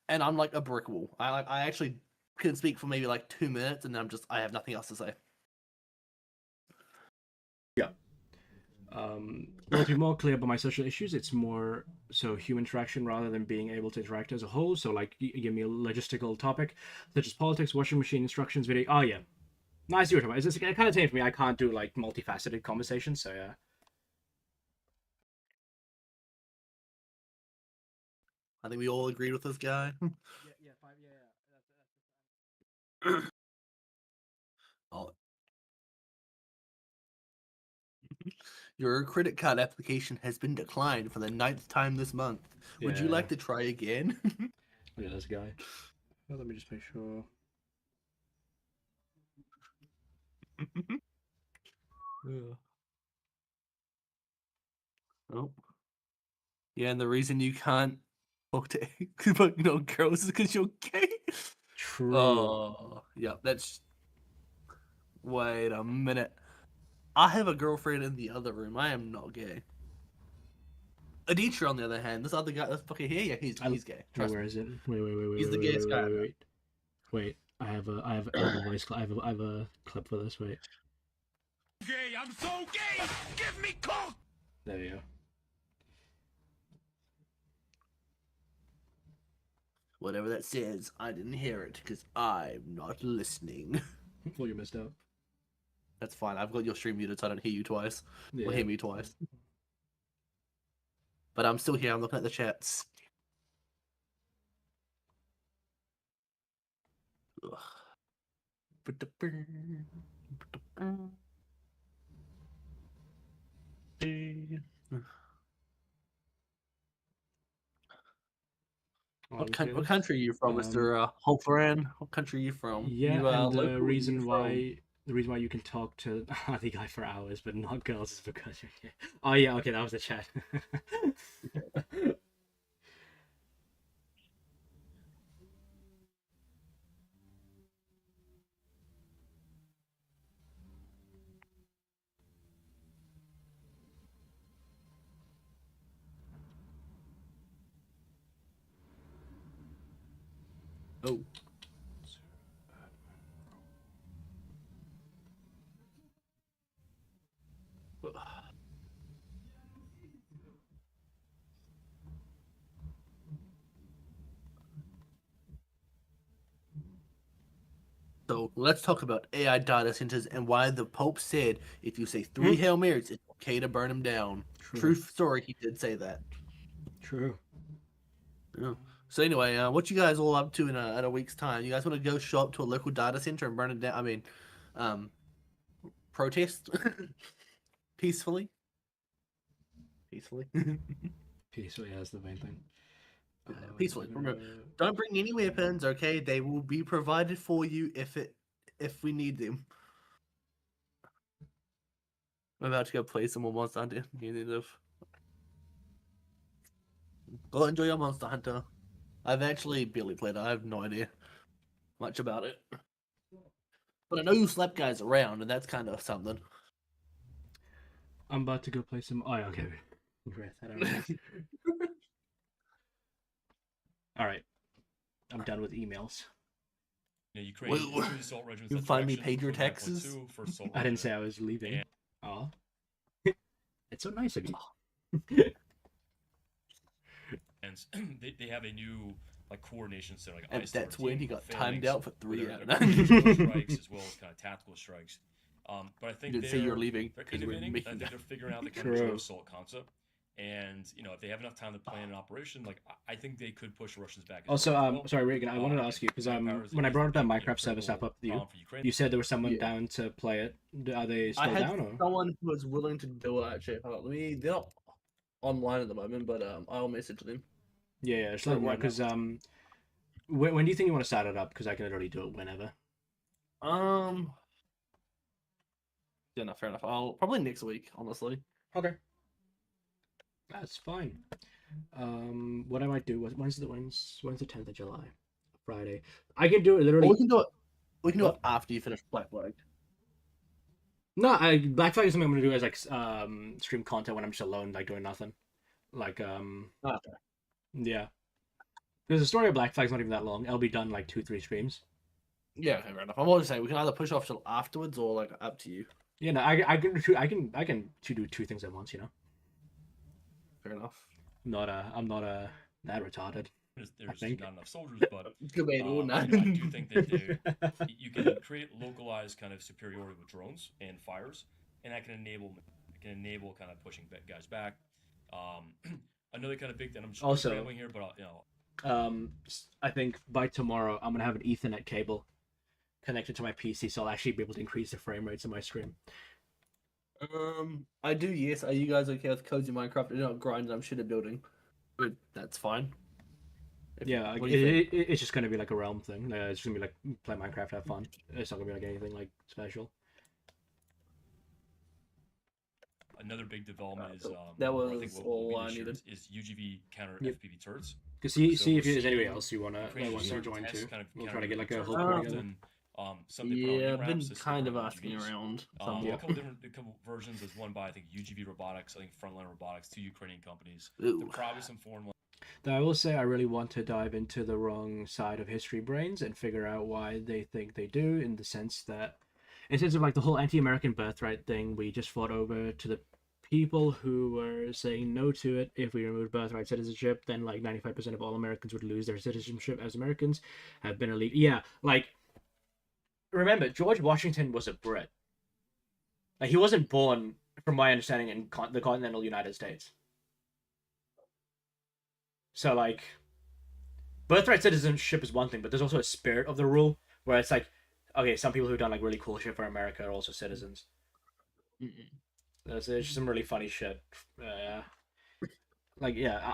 and I'm like a brick wall. I actually can speak for maybe like 2 minutes, and then I have nothing else to say. Yeah. Well, to be more clear about my social issues, it's more so human interaction rather than being able to interact as a whole. So, like, you give me a logistical topic such as politics, washing machine instructions, video. Oh yeah, nice you were talking about. It's kind of tame for me. I can't do like multifaceted conversations. So yeah. I think we all agreed with this guy. Oh. Your credit card application has been declined for the 9th time this month. Would you like to try again? Yeah, this guy. Well, let me just make sure. Yeah. Oh. Yeah, and the reason you can't Okay, but girls because you're gay. True. Oh, yeah, that's. Wait a minute. I have a girlfriend in the other room. I am not gay. Aditra, on the other hand, this other guy that's fucking here, yeah, he's gay. Wait, Trust where me. is it? Wait, He's the gayest guy. wait. I have a voice. I have a clip for this. Wait. Gay, I'm so gay! Give me cock! There you go. Whatever that says, I didn't hear it because I'm not listening. Well, you missed out. That's fine. I've got your stream muted so I don't hear you twice. Yeah. Or hear me twice. But I'm still here. I'm looking at the chats. What country are you from, Mr. Holferan? What country are you from? Yeah, you, and the local, reason you why you can talk to the guy for hours but not girls is because you're gay. Oh yeah, okay, that was the chat. Oh. So let's talk about AI data centers and why the Pope said if you say 3 Hail Marys, it's okay to burn them down. True story, he did say that. True. Yeah. So anyway, what you guys all up to in a week's time? You guys want to go show up to a local data center and burn it down? I mean, protest peacefully. Peacefully. Peacefully, that's the main thing. Peacefully. Remember, don't bring any weapons. Okay, they will be provided for you if we need them. I'm about to go play some more Monster Hunter. You need to go enjoy your Monster Hunter. I've actually barely played it. I have no idea much about it. But I know you slap guys around, and that's kind of something. I'm about to go play some. Oh, yeah, okay. I don't know. All right, I'm done with emails. Yeah, Ukraine assault regiments. You that finally direction paid your for 9.2 taxes? for assault I didn't regiment. say I was leaving. Oh, it's so nice of you. And they have a new like coordination center, like And ice that's when he got timed phalanx, out for where 3 they're out of coordinating 9. strikes as well as kind of tactical strikes. But I think You didn't say you're leaving They're because we're innovating. I making think they're figuring out the kind True. of assault concept. And if they have enough time to plan an operation, like I think they could push the Russians back. Also, well. sorry, Reagan, I wanted to ask you because when I brought up that Minecraft server stuff up to you, you said there was someone down to play it. Are they still I had down? Or? someone who was willing to do it. Actually, hold on, they're not online at the moment, but I'll message them. Yeah, just let me know because when do you think you want to start it up? Because I can literally do it whenever. Yeah, no, fair enough. I'll probably next week, honestly. Okay, that's fine. What I might do was when's the 10th of July? Friday. I can do it literally. Or we can do it. We can do it after you finish Black Flag. No, Black Flag is something I'm gonna do as like stream content when I'm just alone, like doing nothing. Like Okay. yeah. Because the story of Black Flag's not even that long. It'll be done like 2-3 streams. Yeah, okay, fair enough. I'm always saying we can either push off till afterwards or like up to you. Yeah, no, I can do 2 things at once. Fair enough. I'm not that retarded. There's think. not enough soldiers, but Good man, all I do think that you can create localized kind of superiority with drones and fires, and that can enable kind of pushing guys back. Another kind of big thing. I'm just Also, rambling here, but I think by tomorrow I'm gonna have an Ethernet cable connected to my PC, so I'll actually be able to increase the frame rates of my stream. I do. Yes. Are you guys okay with cozy Minecraft? I don't grind. I'm shit at building, but that's fine. Yeah, what do you think? it's just gonna be like a realm thing. It's just gonna be like play Minecraft, have fun. It's not gonna be like anything like special. Another big development is Cool. That I was think what will all be I this year needed. is UGV counter Yep. FPV turrets. To see So see we're if there's anybody seeing else you wanna Ukraine wants to starting join tests too. kind of We'll counter try to get UAV like a turrets whole quite crew together. often. Some they put on Yeah, I've MRAPs, been some they kind put of on asking UGVs. around. A Somewhat. couple versions. There's one by I think UGV Robotics, I think Frontline Robotics, two Ukrainian companies. Ooh. There probably some foreign ones. Though I will say I really want to dive into the wrong side of history brains and figure out why they think they do, in the sense that, in terms of like the whole anti-American birthright thing, we just fought over to the people who were saying no to it. If we removed birthright citizenship, then like 95% of all Americans would lose their citizenship as Americans, have been illegal. Yeah, like, remember, George Washington was a Brit. Like, he wasn't born, from my understanding, in the continental United States. So like, birthright citizenship is one thing, but there's also a spirit of the rule where it's like, okay, some people who've done like really cool shit for America are also citizens. There's just some really funny shit. Like, yeah,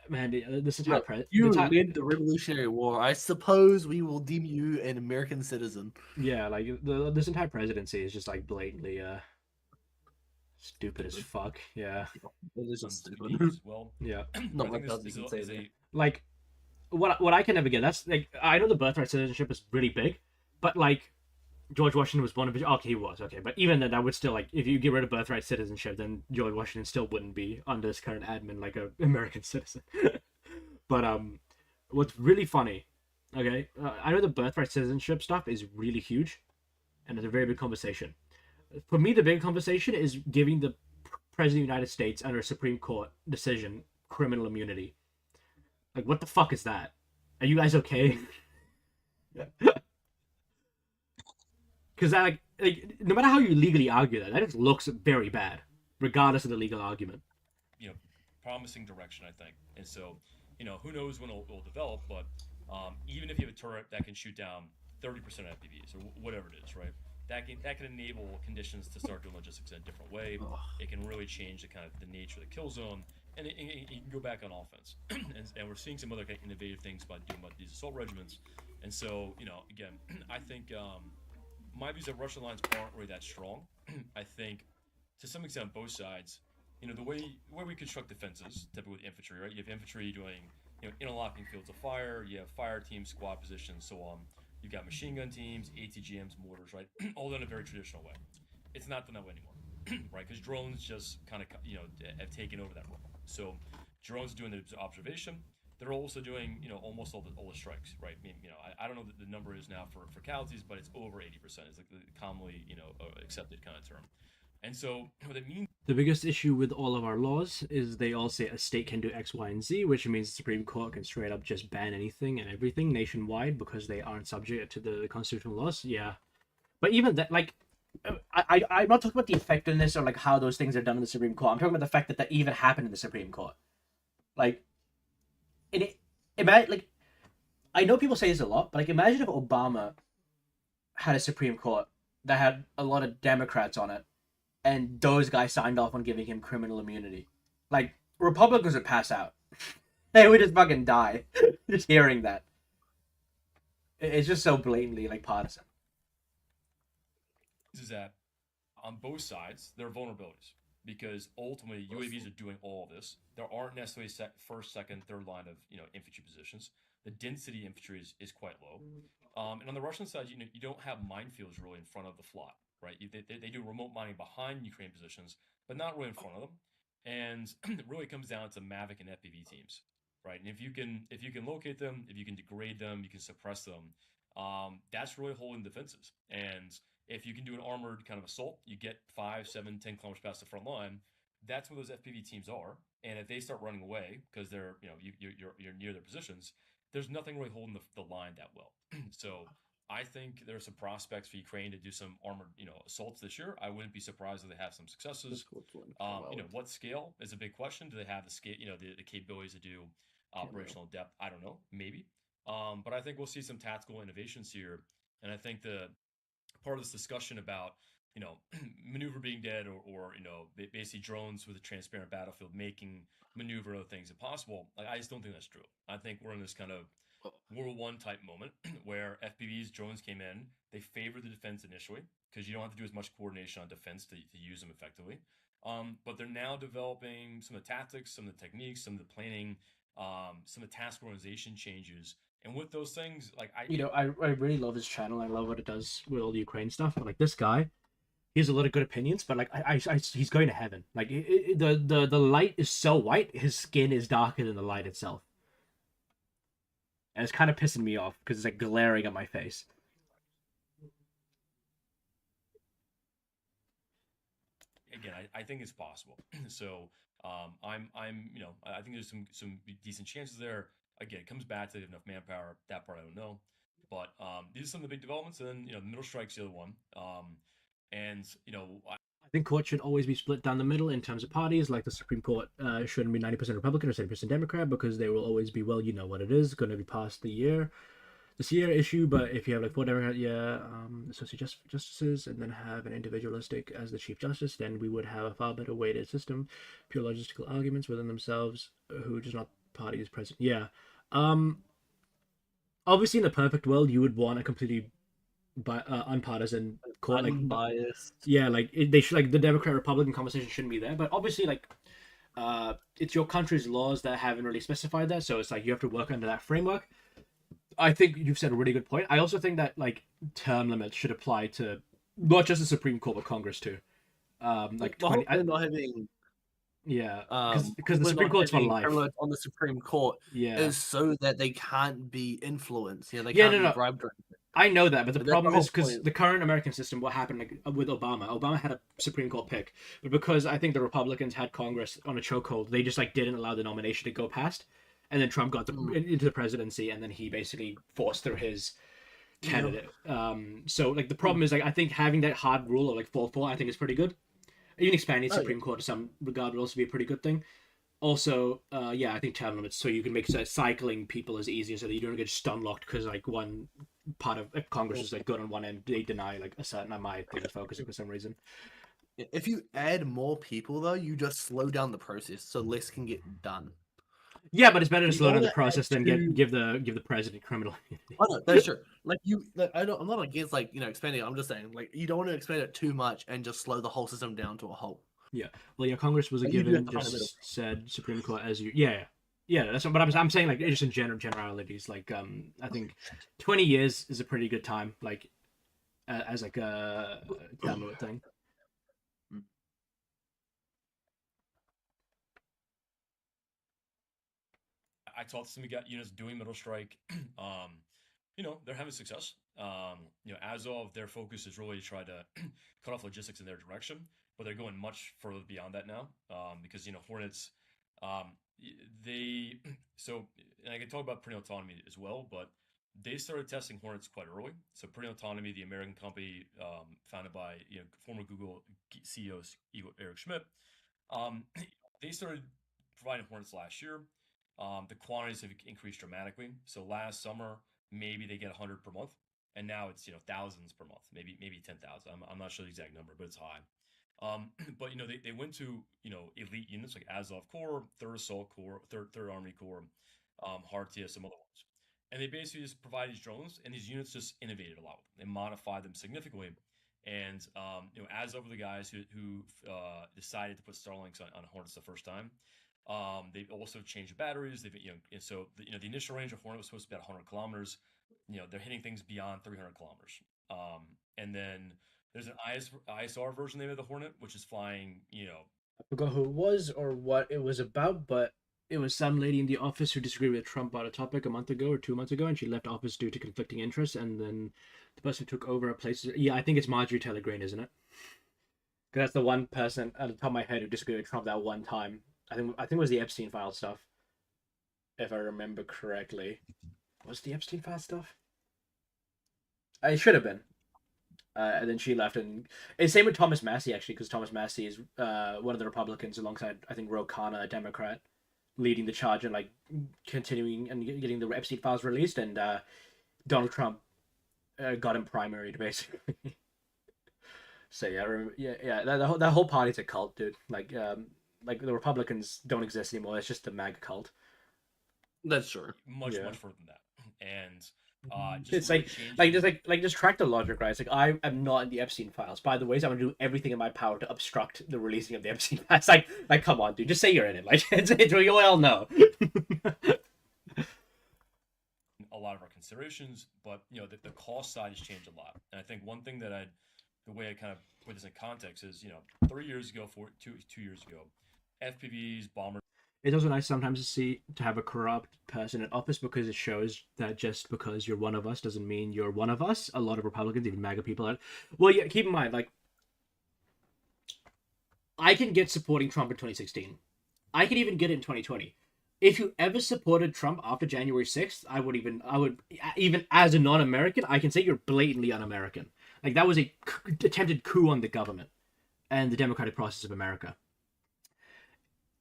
man, this entire You led the Revolutionary War. I suppose we will deem you an American citizen. yeah, like this entire presidency is just like blatantly stupid as fuck. Yeah, It is Some just stupid. news. Well, yeah. Not I much think else this you is can a, say there. Like, what I can never get. That's like, I know the birthright citizenship is really big, but like, George Washington was one of his. Okay, he was okay, but even then, that would still, like, if you get rid of birthright citizenship, then George Washington still wouldn't be under this current admin like a American citizen. But what's really funny, okay, I know the birthright citizenship stuff is really huge, and it's a very big conversation. For me, the big conversation is giving the president of the United States under a Supreme Court decision criminal immunity. Like, what the fuck is that? Are you guys okay? Because that, like, no matter how you legally argue that just looks very bad, regardless of the legal argument. you know, promising direction, I think. And so, who knows when it'll develop, but even if you have a turret that can shoot down 30% FPVs or whatever it is, right? That can enable conditions to start doing logistics in a different way. It can really change the kind of the nature of the kill zone, and it can go back on offense. and we're seeing some other kind of innovative things by doing about these assault regiments. And so, again, I think my views that Russian lines aren't really that strong. I think to some extent on both sides, the way we construct defenses, typically with infantry, right? You have infantry doing, interlocking fields of fire. You have fire teams, squad positions, so on. You've got machine gun teams, ATGMs, mortars, right? All done in a very traditional way. It's not done that way anymore, right? Because drones just kind of, have taken over that role. So drones are doing the observation. They're also doing, almost all the strikes, right? I mean, I don't know what the number is now for casualties, but it's over 80%. It's like the commonly, accepted kind of term. And so what it means. The biggest issue with all of our laws is they all say a state can do X, Y, and Z, which means the Supreme Court can straight up just ban anything and everything nationwide because they aren't subject to the constitutional laws. Yeah, but even that, like, I'm not talking about the effectiveness or like how those things are done in the Supreme Court. I'm talking about the fact that even happened in the Supreme Court. Like, imagine, like, I know people say this a lot, but like, imagine if Obama had a Supreme Court that had a lot of Democrats on it, and those guys signed off on giving him criminal immunity. Like, Republicans would pass out. They would just fucking die just hearing that. It's just so blatantly like partisan. Is that on both sides there are vulnerabilities because ultimately UAVs are doing all of this. There aren't necessarily first, second, third line of infantry positions. The density infantry is quite low, and on the Russian side, you don't have minefields really in front of the flot, right? They do remote mining behind Ukraine positions, but not really in front of them. And it really comes down to Mavic and FPV teams, right? And if you can locate them, if you can degrade them, you can suppress them. That's really holding defenses. And if you can do an armored kind of assault, you get 5, 7, 10 kilometers past the front line. That's where those FPV teams are. And if they start running away because they're you're near their positions, there's nothing really holding the line that well. So I think there's some prospects for Ukraine to do some armored assaults this year. I wouldn't be surprised if they have some successes. What scale is a big question. Do they have the scale, the capabilities to do operational depth? I don't know, maybe. But I think we'll see some tactical innovations here. And I think the part of this discussion about maneuver being dead or basically drones with a transparent battlefield making maneuver and other things impossible. Like, I just don't think that's true. I think we're in this kind of World War I type moment where FPVs, drones came in. They favored the defense initially because you don't have to do as much coordination on defense to use them effectively. But they're now developing some of the tactics, some of the techniques, some of the planning, some of the task organization changes. And with those things, like I really love his channel. I love what it does with all the Ukraine stuff. But like this guy, he has a lot of good opinions. But like he's going to heaven. Like the light is so white, his skin is darker than the light itself, and it's kind of pissing me off because it's like glaring at my face. again, I think it's possible. So I'm I think there's some decent chances there. Again, it comes back to enough manpower. That part I don't know, but these are some of the big developments. And then the middle strike's the other one. And I think court should always be split down the middle in terms of parties. Like the Supreme Court shouldn't be 90% Republican or 70% Democrat because they will always be, well, you know what it is, going to be past this year issue. But if you have like 4 Democrat, associate justices, and then have an individualistic as the chief justice, then we would have a far better weighted system. Pure logistical arguments within themselves, who does not party is present. Yeah. Obviously, in the perfect world, you would want a completely unpartisan court, like Unbiased. yeah, like they should, like the Democrat Republican conversation shouldn't be there. But obviously, like it's your country's laws that haven't really specified that, so it's like you have to work under that framework. I think you've said a really good point. I also think that like term limits should apply to not just the Supreme Court but Congress too. Like The 20, whole thing not having yeah, because the we're Supreme not Court's for having life. criminals on the Supreme Court Yeah, is so that they can't be influenced. They Yeah, can't no. be bribed. Or anything. I know that, but the But that's problem the is whole because point. the current American system, what happened like with Obama had a Supreme Court pick, but because I think the Republicans had Congress on a chokehold, they just like didn't allow the nomination to go past, and then Trump got into the presidency, and then he basically forced through his candidate. So like the problem is like I think having that hard rule of like 4-4, I think is pretty good. Even expanding Supreme Court to some regard would also be a pretty good thing. Also, I think term limits so you can make cycling people as easier so that you don't get stun locked because like one part of Congress is like good on one end, they deny like a certain amount of focusing for some reason. If you add more people, though, you just slow down the process so less can get done. Yeah, but it's better to You slow down the wanna process than add give the president criminal immunity. Oh no, that's true. Like I'm not against expanding it. I'm just saying like you don't want to expand it too much and just slow the whole system down to a halt. Yeah, well, yeah, Congress was a Like, you do have given. to find a middle. Just said Supreme Court as you. Yeah. That's what. But I'm saying like just in generalities. Like I think 20 years is a pretty good time. Like as like a term limit thing. I talked to some units doing middle strike. They're having success. As of their focus is really to try to cut off logistics in their direction, but they're going much further beyond that now. Because Hornets, they so and I can talk about Printing Autonomy as well, but they started testing Hornets quite early. So Printing Autonomy, the American company founded by former Google CEO Eric Schmidt, they started providing Hornets last year. The quantities have increased dramatically. So last summer, maybe they get 100 per month, and now it's thousands per month, maybe 10,000. I'm not sure the exact number, but it's high. But they went to elite units like Azov Corps, Third Assault Corps, Third Army Corps, Hartia, some other ones, and they basically just provide these drones, and these units just innovated a lot. They modified them significantly, and Azov were the guys who decided to put Starlinks on Hornets the first time. They've also changed the batteries. They've and so the initial range of Hornet was supposed to be about 100 kilometers. They're hitting things beyond 300 kilometers. And then there's an ISR version of the Hornet, which is flying. I forgot who it was or what it was about, but it was some lady in the office who disagreed with Trump about a topic a month ago or 2 months ago, and she left office due to conflicting interests. And then the person who took over a place. Yeah, I think it's Marjorie Taylor Greene, isn't it? Because that's the one person at the top of my head who disagreed with Trump that one time. I think it was the Epstein file stuff, if I remember correctly. Was the Epstein file stuff? It should have been. And then she left, and same with Thomas Massey actually, because Thomas Massey is one of the Republicans alongside I think Ro Khanna, a Democrat, leading the charge and like continuing and getting the Epstein files released, and Donald Trump got him primaried basically. So that whole party's a cult, dude. Like the Republicans don't exist anymore. It's just the MAGA cult. That's true. Much further than that. And Just It's really like changing. just track the logic, right? It's like I am not in the Epstein files. By the way, so I'm gonna do everything in my power to obstruct the releasing of the Epstein files. Like come on, dude, just say you're in it. Like it's we all know. A lot of our considerations, but the cost side has changed a lot. And I think one thing that the way I kind of put this in context is, 3 years ago, 2 years ago, FPVs, bombers. It's also nice sometimes to have a corrupt person in office because it shows that just because you're one of us doesn't mean you're one of us. A lot of Republicans, even MAGA people, are. Well, yeah. Keep in mind, like I can get supporting Trump in 2016. I can even get it in 2020. If you ever supported Trump after January 6th, I would even as a non-American, I can say you're blatantly un-American. Like that was a attempted coup on the government and the democratic process of America.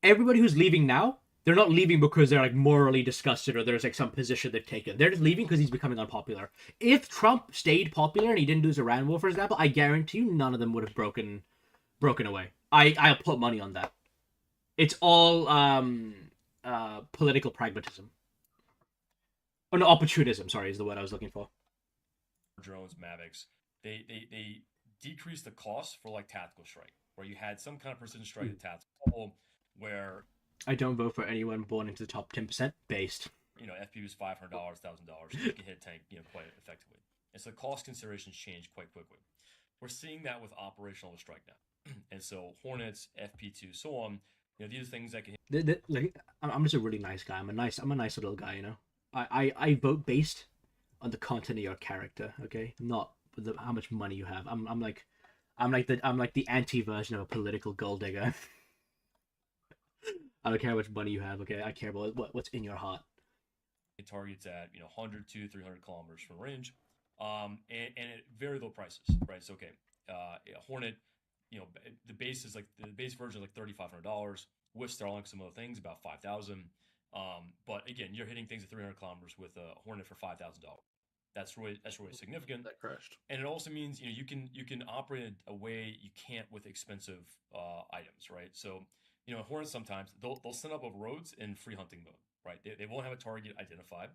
Everybody who's leaving now, they're not leaving because they're like morally disgusted or there's like some position they've taken. They're just leaving because he's becoming unpopular. If Trump stayed popular and he didn't do his Iran war, for example, I guarantee you none of them would have broken away. I'll put money on that. It's all political pragmatism. Oh no, opportunism. Sorry, is the word I was looking for. Drones, Mavics, they decrease the cost for like tactical strike, where you had some kind of precision strike at tactical, where I don't vote for anyone born into the top 10% based. FP was $500, $1,000, you can hit a tank quite effectively, and so cost considerations change quite quickly. We're seeing that with operational strike now, and so Hornets, FP2, so on. These are things that can hit. Like, I'm just a really nice guy. I'm a nice little guy. I vote based on the content of your character. Okay, not how much money you have. I'm like the anti version of a political gold digger. I don't care how much money you have. Okay, I care about what's in your heart. It targets at 100 to 300 kilometers from range, and at very low prices, right? So okay, a Hornet, the base is like the base version is like $3,500 with Starlink, some other things about 5,000. But again, you're hitting things at 300 kilometers with a Hornet for $5,000. That's really significant, That crashed. and it also means you can operate a way you can't with expensive items, right? So Hornets sometimes they'll send up over roads in free hunting mode, right? They won't have a target identified,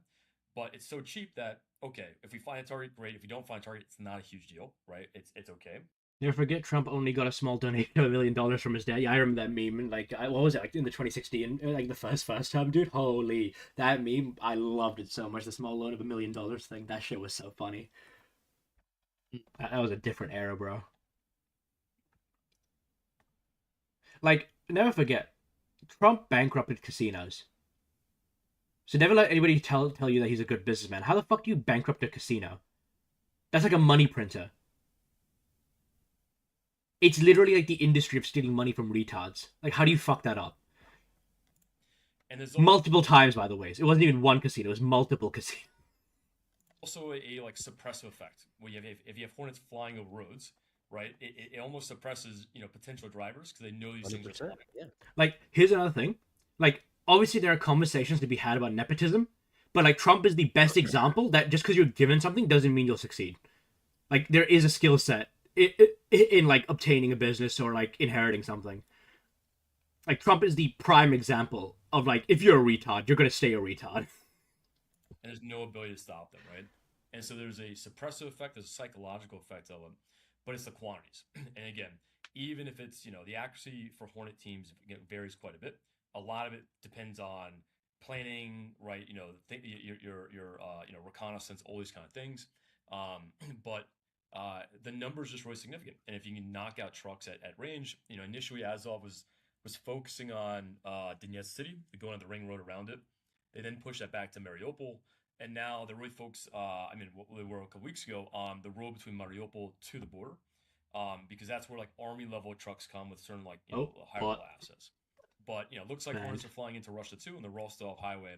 but it's so cheap that okay, if we find a target, great. If we don't find a target, it's not a huge deal, right? It's okay. Never forget, Trump only got a small donation of $1 million from his dad. Yeah, I remember that meme. And like, what was it like in the 2016, like the first time, dude? Holy, that meme! I loved it so much. The small loan of $1 million thing. That shit was so funny. That was a different era, bro. Like, never forget, Trump bankrupted casinos. So never let anybody tell you that he's a good businessman. How the fuck do you bankrupt a casino? That's like a money printer. It's literally like the industry of stealing money from retards. Like, how do you fuck that up? And there's Multiple times, by the way. It wasn't even one casino; it was multiple casinos. also a like suppressive effect where if you have Hornets flying over roads, right? It almost suppresses potential drivers because they know these things are 100%. flying. Yeah. Like, here's another thing. Like, obviously there are conversations to be had about nepotism, but like Trump is the best example that just because you're given something doesn't mean you'll succeed. Like, there is a skill set in like obtaining a business or like inheriting something. Like, Trump is the prime example of like if you're a retard, you're gonna stay a retard. And there's no ability to stop them, right? And so there's a suppressive effect, there's a psychological effect of them, but it's the quantities. And again, even if it's the accuracy for Hornet teams varies quite a bit. A lot of it depends on planning, right? Your reconnaissance, all these kind of things. But the numbers just really significant. And if you can knock out trucks at range, initially Azov was focusing on Donetsk City, going on the ring road around it. They then pushed that back to Mariupol, and now they're really focused. I mean, what they were a couple weeks ago on the road between Mariupol to the border, because that's where like army level trucks come with certain like higher level assets. But looks like Hornets are flying into Russia too, and the Rostov highway.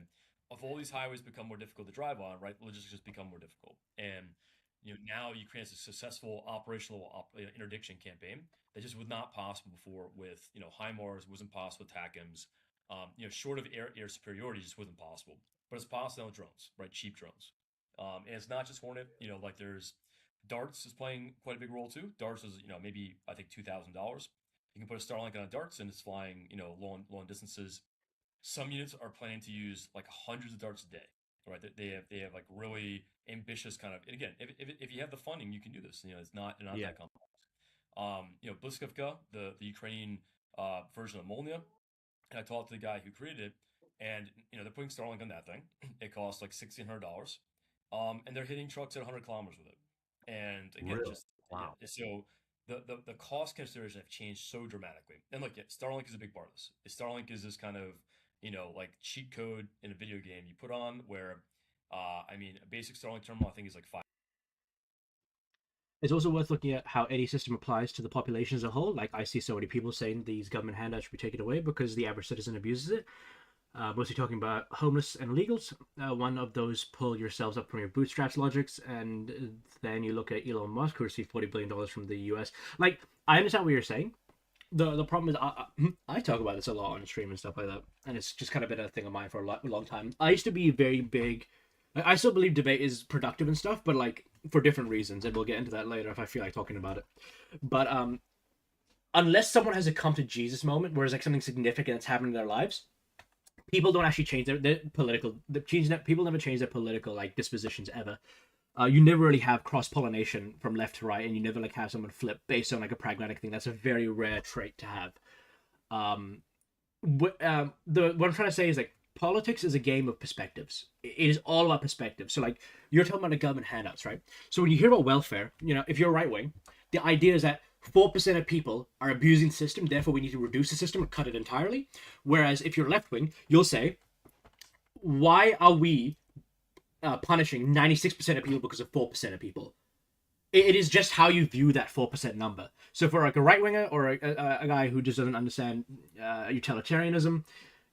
If all these highways become more difficult to drive on, right, logistics just become more difficult. And now Ukraine has a successful operational interdiction campaign that just was not possible before with HIMARS, wasn't possible with TACMs. Short of air superiority, just wasn't possible. But it's possible with drones, right? Cheap drones. And it's not just Hornet. Like there's Darts is playing quite a big role too. Darts is maybe I think $2,000. You can put a Starlink on a Darts and it's flying long distances. Some units are planning to use like hundreds of Darts a day. right? They have like really ambitious kind of. And again, if you have the funding, you can do this. It's not Yeah. that complex. Bliskavka, the Ukrainian version of Molnia, and I talked to the guy who created it, and they're putting Starlink on that thing. It costs like $1,600, and they're hitting trucks at 100 kilometers with it. And again, Really? just Wow. yeah, so the cost considerations have changed so dramatically. And look, yeah, Starlink is a big part of this. Starlink is this kind of like cheat code in a video game you put on where, I mean, a basic Starlink terminal I think is like five. It's also worth looking at how any system applies to the population as a whole. Like, I see so many people saying these government handouts should be taken away because the average citizen abuses it. Mostly talking about homeless and illegals. One of those pull yourselves up from your bootstraps logics, and then you look at Elon Musk, who received $40 billion from the US. Like, I understand what you're saying. The problem is, I talk about this a lot on stream and stuff like that, and it's just kind of been a thing of mine for a long time. I used to be very big. I still believe debate is productive and stuff, but like for different reasons, and we'll get into that later if I feel like talking about it. But unless someone has a come to Jesus moment, where it's like something significant that's happened in their lives, people don't actually change their political. People never change their political like dispositions ever. You never really have cross pollination from left to right, and you never like have someone flip based on like a pragmatic thing. That's a very rare trait to have. What I'm trying to say is like politics is a game of perspectives. It is all about perspective. So like you're talking about the government handouts, right? So when you hear about welfare, if you're right wing, the idea is that 4% of people are abusing the system, therefore we need to reduce the system or cut it entirely. Whereas if you're left wing, you'll say, why are we punishing 96% of people because of 4% of people? It is just how you view that 4% number. So for like a right winger or a guy who just doesn't understand utilitarianism,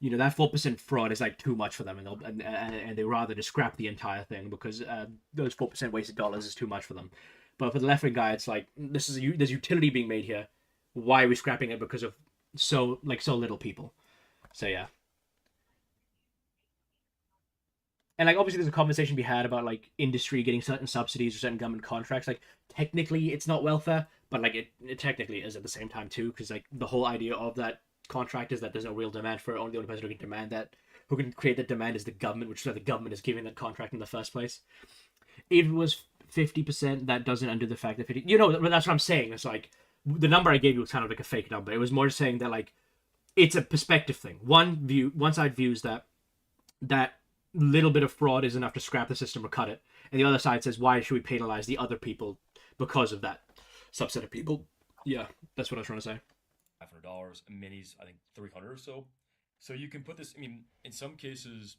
that 4% fraud is like too much for them, and they rather just scrap the entire thing because those 4% wasted dollars is too much for them. But for the left wing guy, it's like there's utility being made here. Why are we scrapping it because of so little people? So yeah. And like obviously there's a conversation to be had about like industry getting certain subsidies or certain government contracts. Like technically it's not welfare, but like it technically is at the same time too, because like the whole idea of that contract is that there's no real demand for it. Only the only person who can demand that, who can create that demand, is the government, which is why the government is giving that contract in the first place. If it was 50%, that doesn't undo the fact that 50. That's what I'm saying. It's like the number I gave you was kind of like a fake number. It was more saying that like it's a perspective thing. One side views that little bit of fraud is enough to scrap the system or cut it, and the other side says, why should we penalize the other people because of that subset of people? Yeah, that's what I was trying to say. $500, minis I think 300 or so. So you can put this. I mean, in some cases,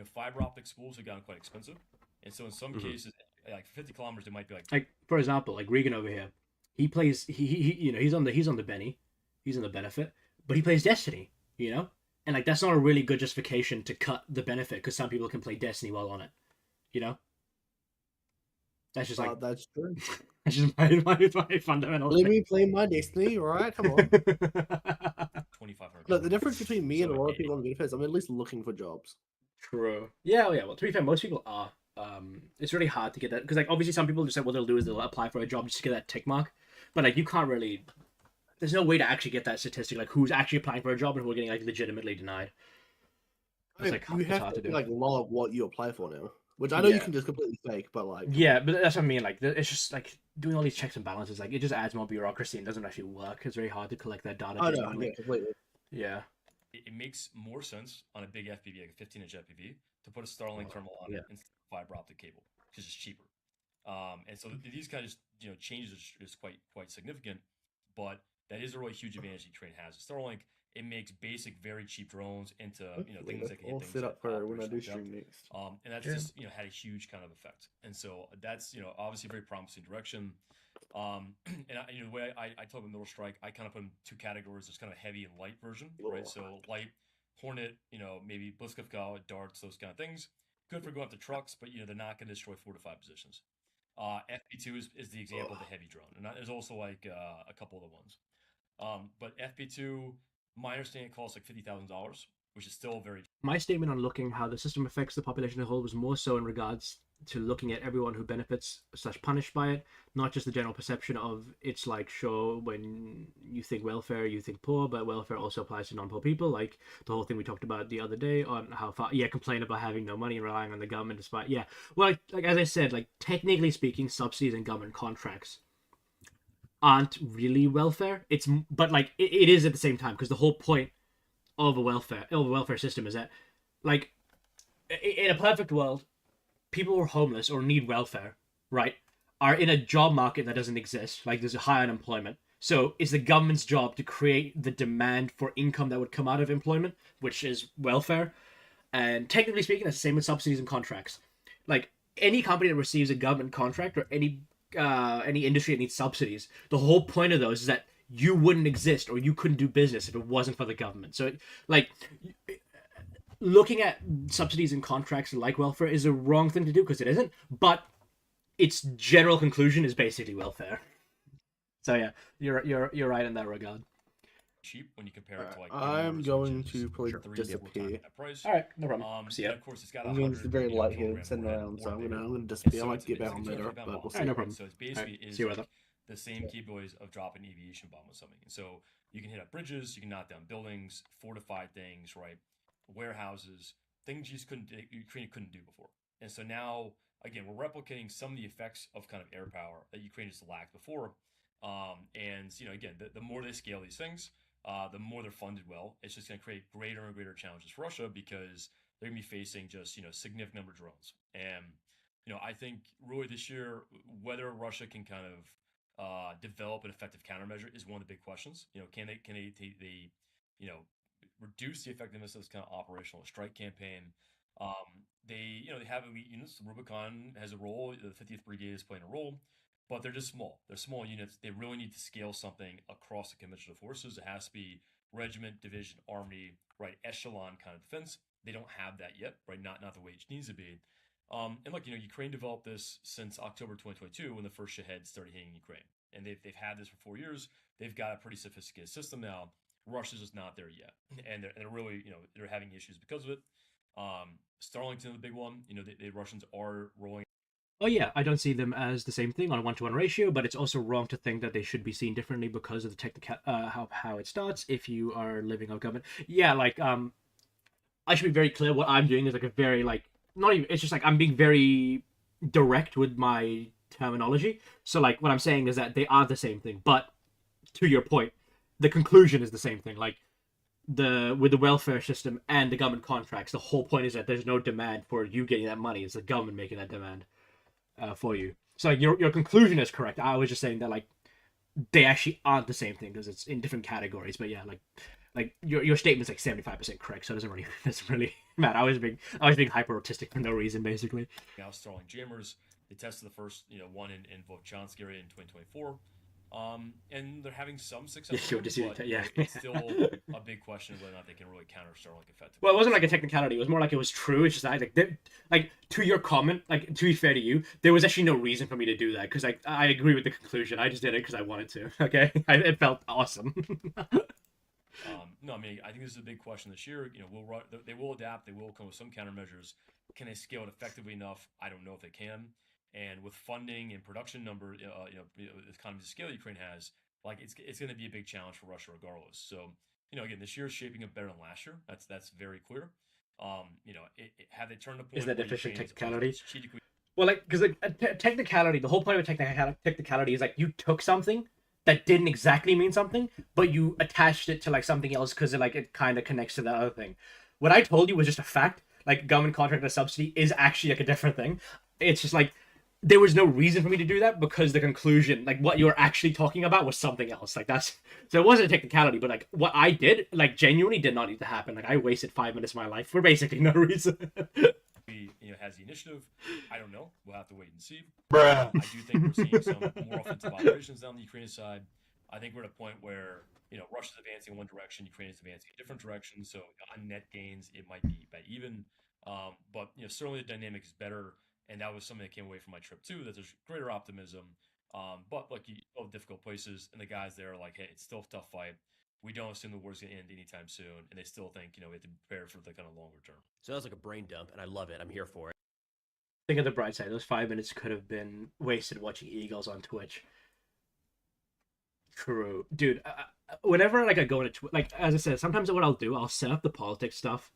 fiber optic spools have gotten quite expensive, and so in some cases, like 50 kilometers, it might be like for example, like Regan over here, he plays he's on the Benny, he's on the benefit, but he plays Destiny, and like that's not a really good justification to cut the benefit because some people can play Destiny while on it. That's just like That's true. that's just my fundamental. Let me play my Destiny, all right? Come on. 2,500. Look, the difference between me and a So lot of people on the benefits, I'm at least looking for jobs. True. Yeah. Well, to be fair, most people are. It's really hard to get that because, like, obviously, some people just like what they'll do is they'll apply for a job just to get that tick mark, but like, you can't really. There's no way to actually get that statistic, like who's actually applying for a job and who are getting like legitimately denied. I mean, like you it's have hard to to do do. like a lot of what you apply for now, which I know you Yeah. can just completely fake, but like Yeah, but that's what I mean. Like, it's just like doing all these checks and balances. Like, it just adds more bureaucracy and doesn't actually work. It's very hard to collect that data I know, genuinely. yeah, completely. Yeah. it makes more sense on a big FPV, like a 15-inch FPV, to put a Starlink terminal on it instead of fiber optic cable because it's cheaper. And so these kind of changes is quite significant, but that is a really huge advantage Ukraine has. Starlink, it makes basic, very cheap drones into things that can hit all things set up at for when I do operational stream depth. next. And that's just had a huge kind of effect. And so that's obviously a very promising direction. And the way I talk about Middle Strike, I kind of put in two categories. There's kind of heavy and light version, right? So light, Hornet, maybe Bliskavka, darts, those kind of things. Good for going after trucks, but they're not going to destroy fortified positions. FP2 is the example of the heavy drone, and there's also like a couple other ones. But FP2, my understanding, costs like $50,000, which is still very. My statement on looking how the system affects the population as a whole was more so in regards to looking at everyone who benefits / punished by it, not just the general perception of it's like, sure, when you think welfare you think poor, but welfare also applies to non-poor people, like the whole thing we talked about the other day on how far complain about having no money and relying on the government despite well, like as I said, like technically speaking, subsidies and government contracts aren't really welfare. But like it is at the same time, because the whole point of a welfare system is that, like, in a perfect world, people who are homeless or need welfare, right, are in a job market that doesn't exist. Like, there's a high unemployment. So it's the government's job to create the demand for income that would come out of employment, which is welfare. And technically speaking, that's the same with subsidies and contracts. Like, any company that receives a government contract, or any industry that needs subsidies, the whole point of those is that you wouldn't exist or you couldn't do business if it wasn't for the government. So, like, looking at subsidies and contracts like welfare is a wrong thing to do, because it isn't. But its general conclusion is basically welfare. So yeah, you're right in that regard. cheap when you compare it to like I'm indoors, going which is to probably 3 to 4 disappear. times that price. All right, no problem. See ya. And of course, it's got I'm going to 100 very light here, kilogram sitting warhead around, so or I'm bigger. gonna And disappear. so I might it's get back a on later, 250 pound but bomb. we'll All right, see. no problem. So it's basically is see you like later. the same capabilities of dropping an aviation bomb with something. And so you can hit up bridges, you can knock down buildings, fortify things, right? Warehouses, things you just Ukraine couldn't do before. And so now, again, we're replicating some of the effects of kind of air power that Ukraine just lacked before. And again, the more they scale these things, the more they're funded well. It's just going to create greater and greater challenges for Russia, because they're going to be facing just significant number of drones. And I think really this year, whether Russia can kind of develop an effective countermeasure is one of the big questions. Can they reduce the effectiveness of this kind of operational strike campaign? They have elite units. Rubicon has a role. The 50th Brigade is playing a role, but they're just small. They're small units. They really need to scale something across the conventional forces. It has to be regiment, division, army, right, echelon kind of defense. They don't have that yet, right? Not the way it needs to be. And look, Ukraine developed this since October 2022 when the first Shahed started hitting Ukraine, and they've had this for 4 years. They've got a pretty sophisticated system now. Russia's just not there yet, and they're really they're having issues because of it. Starlington, the big one, the Russians are rolling. Oh yeah, I don't see them as the same thing on a 1-to-1 ratio, but it's also wrong to think that they should be seen differently because of the technical how it starts. If you are living off government, like I should be very clear. What I'm doing is like a very like not even. It's just like I'm being very direct with my terminology. So like what I'm saying is that they are the same thing, but to your point, the conclusion is the same thing. Like with the welfare system and the government contracts, the whole point is that there's no demand for you getting that money. It's the government making that demand for you. So like, your conclusion is correct. I was just saying that like they actually aren't the same thing because it's in different categories. But yeah, like your statement's like 75% correct, so it doesn't really matter. I was being hyper autistic for no reason, basically. Now Starlink jammers. They tested the first one in Volchansk area in 2024. And they're having some success. Yeah, sure, but yeah. It's still a big question of whether or not they can really counter Starlink effectively. Well, it wasn't like a technicality. It was more like it was true. It's just like to your comment, like to be fair to you, there was actually no reason for me to do that because I agree with the conclusion. I just did it because I wanted to. Okay, it felt awesome. No, I mean I think this is a big question this year. They will adapt. They will come with some countermeasures. Can they scale it effectively enough? I don't know if they can. And with funding and production number, the economies of scale Ukraine has, like it's going to be a big challenge for Russia regardless. So, again, this year is shaping up better than last year. That's very clear. Have they turned the point? Is that efficient technicality? Strategically. Well, like because technicality, the whole point of technicality is like you took something that didn't exactly mean something, but you attached it to like something else because it kind of connects to that other thing. What I told you was just a fact. Like government contract or subsidy is actually like a different thing. It's just like there was no reason for me to do that because the conclusion, like what you were actually talking about, was something else. Like that's so it wasn't a technicality, but like what I did, like genuinely did not need to happen. Like I wasted 5 minutes of my life for basically no reason. Has the initiative. I don't know. We'll have to wait and see. Bruh. I do think we're seeing some more offensive operations on the Ukrainian side. I think we're at a point where Russia's advancing in one direction, Ukraine is advancing in a different direction. So on net gains, it might be by even. But certainly the dynamic is better. And that was something that came away from my trip too. That there's greater optimism, but like you have difficult places, and the guys there are like, hey, it's still a tough fight. We don't assume the war's gonna end anytime soon, and they still think we have to prepare for the kind of longer term. So that was like a brain dump, and I love it. I'm here for it. Think of the bright side. Those 5 minutes could have been wasted watching Eagles on Twitch. True, dude. Whenever like I go into like as I said, sometimes what I'll do, I'll set up the politics stuff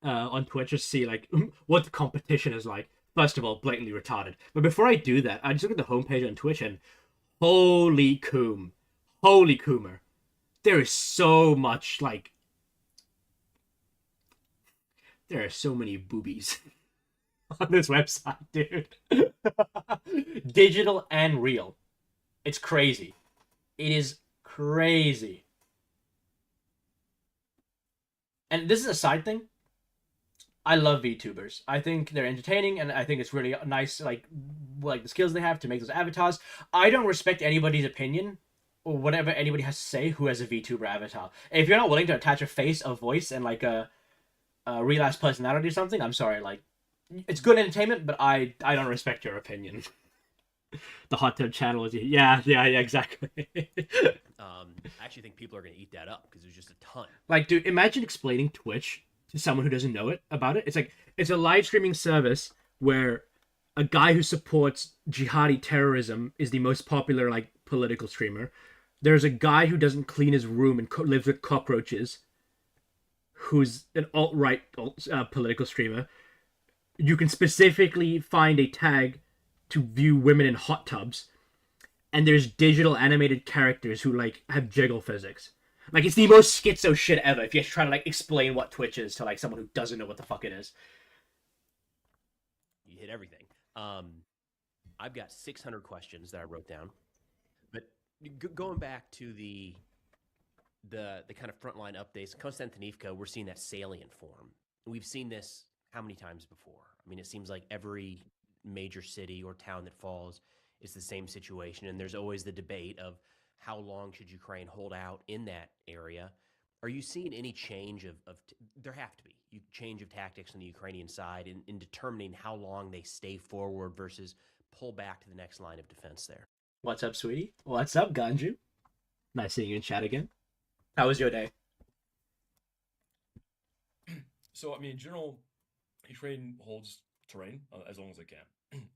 on Twitch just see like what the competition is like. First of all, blatantly retarded. But before I do that, I just look at the homepage on Twitch and holy coom, holy coomer, there is so much like there are so many boobies on this website, dude. Digital and real. It's crazy. It is crazy. And this is a side thing. I love VTubers. I think they're entertaining, and I think it's really nice, like the skills they have to make those avatars. I don't respect anybody's opinion or whatever anybody has to say who has a VTuber avatar. If you're not willing to attach a face, a voice, and like a real-ass personality or something, I'm sorry. Like, it's good entertainment, but I don't respect your opinion. The hot tub channel is yeah, exactly. I actually think people are going to eat that up because there's just a ton. Like, dude, imagine explaining Twitch to someone who doesn't know it about it. It's like it's a live streaming service where a guy who supports jihadi terrorism is the most popular like political streamer. There's a guy who doesn't clean his room and lives with cockroaches, who's an alt-right political streamer. You can specifically find a tag to view women in hot tubs, and there's digital animated characters who like have jiggle physics. Like, it's the most schizo shit ever if you try to like explain what Twitch is to like someone who doesn't know what the fuck it is. You hit everything. I've got 600 questions that I wrote down, but going back to the kind of frontline updates, Konstantinivka, we're seeing that salient form. We've seen this how many times before? I mean, it seems like every major city or town that falls is the same situation, and there's always the debate of how long should Ukraine hold out in that area. Are you seeing any change of there have to be change of tactics on the Ukrainian side in determining how long they stay forward versus pull back to the next line of defense there? What's up, sweetie? What's up, Ganju? Nice seeing you in chat again. How was your day? So, I mean, in general, Ukraine holds terrain as long as they can.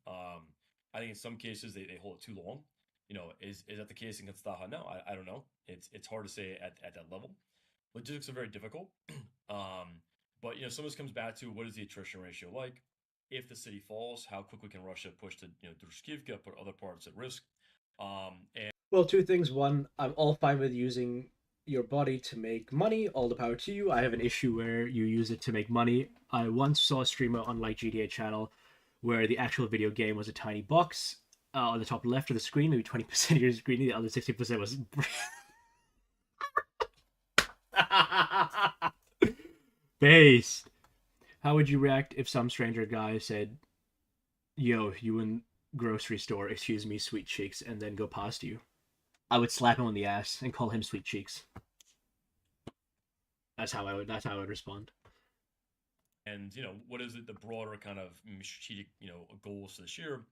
I think in some cases they hold it too long. You know, is that the case in Konstaha? No, I don't know. It's hard to say at that level. Logistics are very difficult. But, you know, some of this comes back to what is the attrition ratio like? If the city falls, how quickly can Russia push to, you know, Druskivka, put other parts at risk? And Well, two things. One, I'm all fine with using your body to make money. All the power to you. I have an issue where you use it to make money. I once saw a streamer on like GTA channel where the actual video game was a tiny box on the top left of the screen, maybe 20% of your screen, the other 60% was based. How would you react if some stranger guy said, "Yo, you in grocery store, excuse me, sweet cheeks," and then go past you? I would slap him on the ass and call him sweet cheeks. That's how I would respond. you know, what is it, the broader kind of strategic, you know, goals for this year?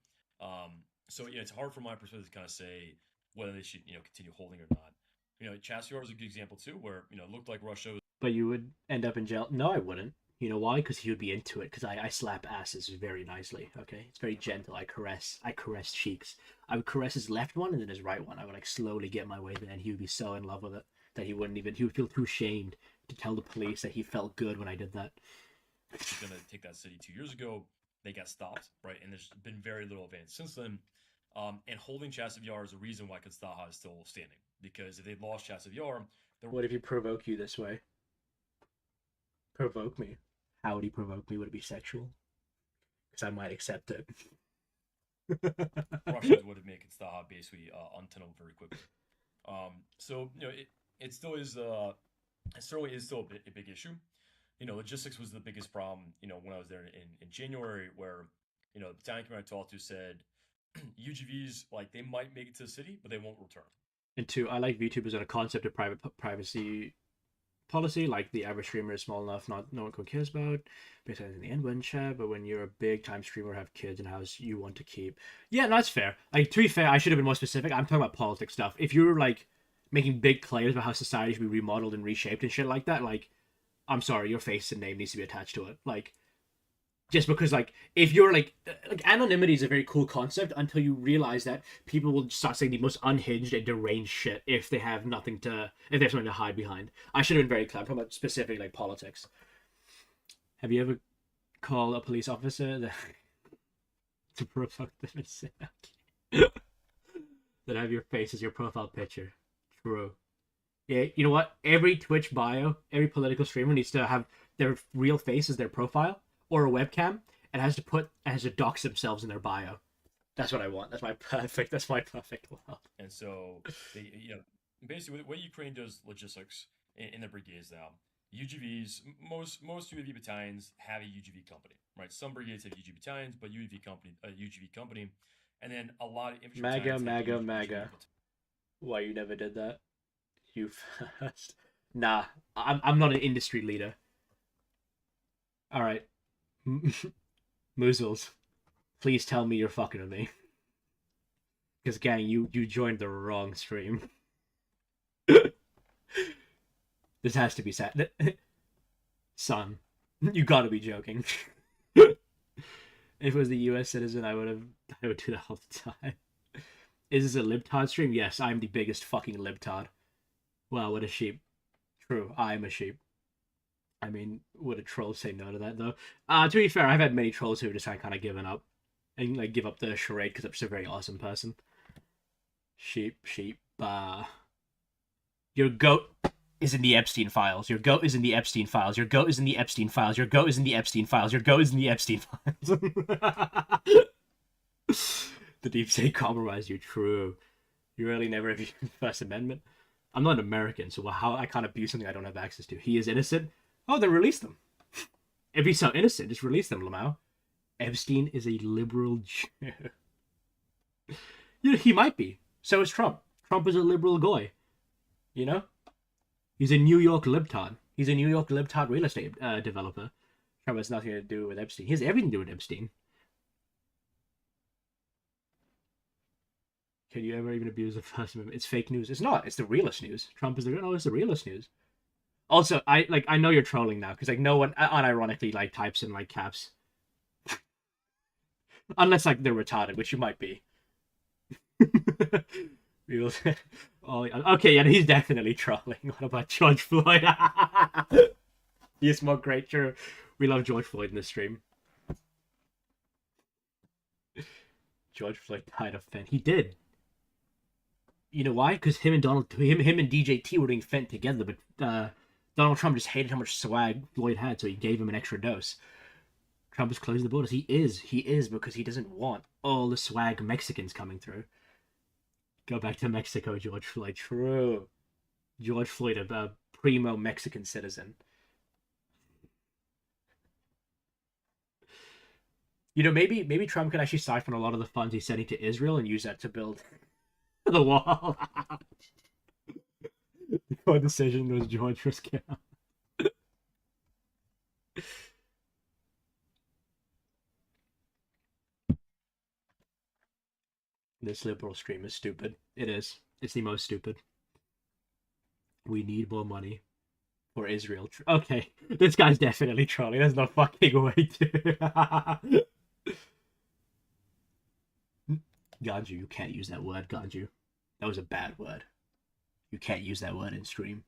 So yeah, it's hard from my perspective to kind of say whether they should, you know, continue holding or not. You know, Chassiar is a good example too, where, you know, it looked like Russia was But you would end up in jail. No, I wouldn't. You know why? Because he would be into it. Because I slap asses very nicely. Okay, it's very gentle. I caress cheeks. I would caress his left one and then his right one. I would like slowly get my way there, and he would be so in love with it that he wouldn't even. He would feel too ashamed to tell the police that he felt good when I did that. going to take that city 2 years ago. They got stopped, right? And there's been very little advance since then. And holding Chasiv Yar is the reason why Konstaha is still standing. Because if they lost Chasiv Yar, What if he provoke you this way? Provoke me. How would he provoke me? Would it be sexual? Because I might accept it. Russians would have made Konstaha basically untenable very quickly. So you know, it still is it certainly is still a big issue. You know, logistics was the biggest problem. You know, when I was there in January, where, you know, the battalion commander I talked to said UGVs, like, they might make it to the city, but they won't return. And two, I like VTubers on a concept of privacy policy. Like, the average streamer is small enough, no one cares about, besides in the end when chat. But when you're a big time streamer, have kids in house, you want to keep. Yeah, no, that's fair. Like, to be fair, I should have been more specific. I'm talking about politics stuff. If you're like making big claims about how society should be remodeled and reshaped and shit like that, like, I'm sorry, your face and name needs to be attached to it. Like, Just because, like, if you're like anonymity is a very cool concept until you realize that people will start saying the most unhinged and deranged shit if they have nothing to, if they have something to hide behind. I should have been very clear. I'm talking about specific like politics. Have you ever called a police officer to provoke them and say that have your face as your profile picture? True. Yeah, you know what? Every Twitch bio, every political streamer needs to have their real face as their profile or a webcam, and has to dox themselves in their bio. That's what I want. That's my perfect. That's my perfect world. And so they, basically the way Ukraine does logistics in the brigades now, UGVs, most UAV battalions have a UGV company, right? Some brigades have UGV battalions, but UGV company, and then a lot of infantry battalions have UGV MAGA. Why you never did that? You first. Nah, I'm not an industry leader. All right, Moozles, please tell me you're fucking with me. Because gang, you joined the wrong stream. This has to be sad. Son, you gotta be joking. If it was the US citizen, I would do that all the time. Is this a libtard stream? Yes, I'm the biggest fucking libtard. Wow, what a sheep. True, I'm a sheep. I mean, would a troll say no to that, though? To be fair, I've had many trolls who just kind of given up. And, like, give up the charade because I'm just a very awesome person. Sheep. Your goat is in the Epstein files. Your goat is in the Epstein files. Your goat is in the Epstein files. Your goat is in the Epstein files. Your goat is in the Epstein files. The deep state compromised you. True. You really never have used the First Amendment. I'm not an American, so how I can't abuse something I don't have access to. He is innocent. Oh, then release them. If he's so innocent, just release them, Lamau. Epstein is a liberal Jew. He might be. So is Trump. Trump is a liberal guy. You know? He's a New York libtard. He's a New York libtard real estate developer. Trump has nothing to do with Epstein. He has everything to do with Epstein. Can you ever even abuse the First Amendment? It's fake news. It's not. It's the realest news. Trump is it's the realest news. Also, I know you're trolling now because no one unironically types in caps, unless they're retarded, which you might be. We will. Okay, yeah, he's definitely trolling. What about George Floyd? He's more great. Sure, we love George Floyd in the stream. George Floyd died of fent. He did. You know why? Because him and DJT were doing fent together, but Donald Trump just hated how much swag Floyd had, so he gave him an extra dose. Trump is closing the borders. He is because he doesn't want all the swag Mexicans coming through. Go back to Mexico, George Floyd. True. George Floyd, a primo Mexican citizen. Maybe Trump can actually siphon a lot of the funds he's sending to Israel and use that to build the wall. Your decision was George Riskin. This liberal stream is stupid. It is. It's the most stupid. We need more money for Israel. Okay, this guy's definitely trolling. There's no fucking way to. Ganju, you can't use that word, Ganju. That was a bad word. You can't use that word in stream.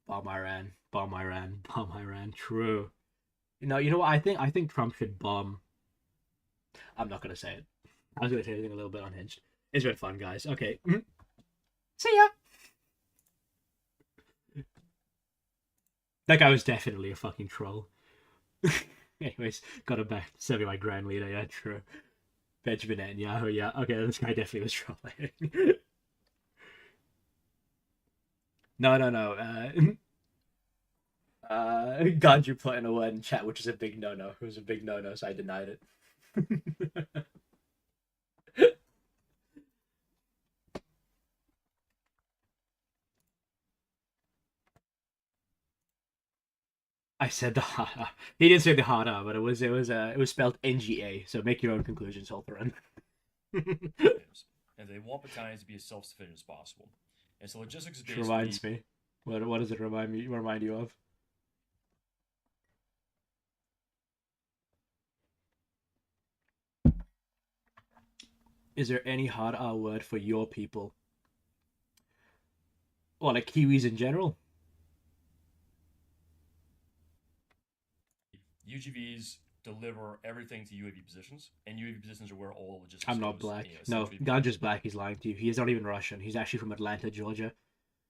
Bomb Iran. True. You know what? I think Trump should bomb. I'm not gonna say it. I was gonna say anything a little bit unhinged. It's been fun, guys. Okay. See ya. That guy was definitely a fucking troll. Anyways, got him back. Serving my grand leader. Yeah, true. Benjamin Netanyahu. Yeah. Okay, this guy definitely was trolling. No. Ganju put in a word in chat, which is a big no-no. It was a big no-no, so I denied it. I said the hada. He didn't say the hada, but it was spelled NGA. So make your own conclusions, Holtheran. And they want battalions to be as self-sufficient as possible. And so logistics is basically... Reminds me. What does it remind you of? Is there any hard R word for your people? Or like Kiwis in general? UGVs deliver everything to UAV positions, and UAV positions are where all logistics I'm not goes. black. You know, No, essentially, God just black. He's lying to you. He is not even Russian. He's actually from Atlanta, Georgia.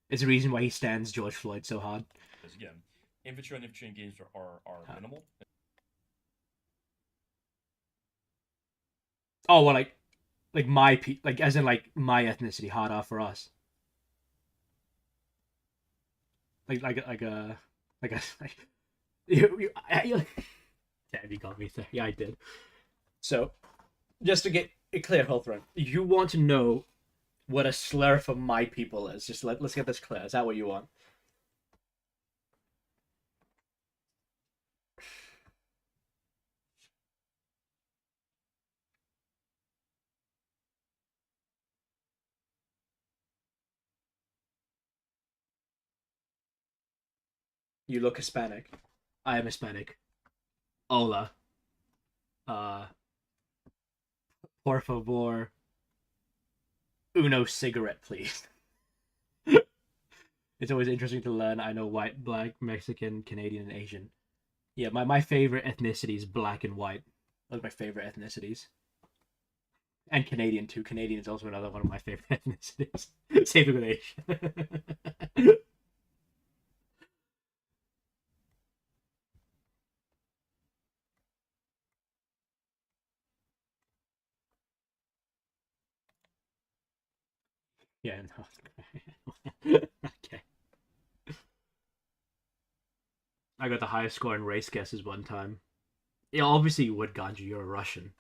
It's the reason why he stands George Floyd so hard. because again, infantry on infantry engagements are Huh. minimal. Oh well, like my like as in like my ethnicity, hard R for us. Like a like a like damn, you got me there. Yeah, I did. So just to get it clear, Hawthorne, you want to know what a slur for my people is. Just let's get this clear. Is that what you want? You look Hispanic. I am Hispanic. Hola. Uh, por favor, uno cigarette, please. It's always interesting to learn. I know white, black, Mexican, Canadian, and Asian. Yeah, my favorite ethnicity is black and white. Those are my favorite ethnicities. And Canadian too. Canadian is also another one of my favorite ethnicities. Same thing with Asian. Yeah, no. Okay. I got the highest score in race guesses one time. Yeah, obviously you would, Ganji. You're a Russian.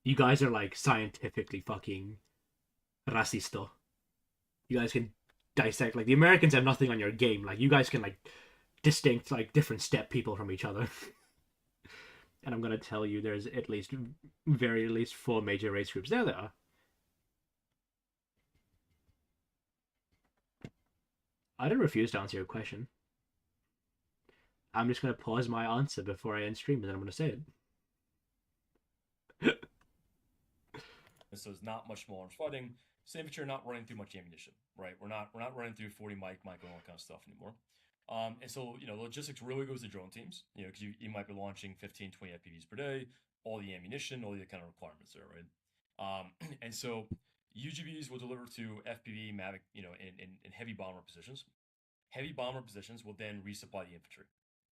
You guys are like scientifically fucking racisto. You guys can dissect. Like the Americans have nothing on your game. Like you guys can like distinct like different step people from each other. And I'm gonna tell you, there's at least at least four major race groups. There they are. I didn't refuse to answer your question. I'm just gonna pause my answer before I end stream, and then I'm gonna say it. And so it's not much more arms fighting. So infantry are not running through much ammunition, right? We're not running through 40 mic, and all that kind of stuff anymore. And so, logistics really goes to drone teams, because you might be launching 15, 20 FPVs per day, all the ammunition, all the kind of requirements there, right? And so UGVs will deliver to FPV, Mavic, in heavy bomber positions. Heavy bomber positions will then resupply the infantry.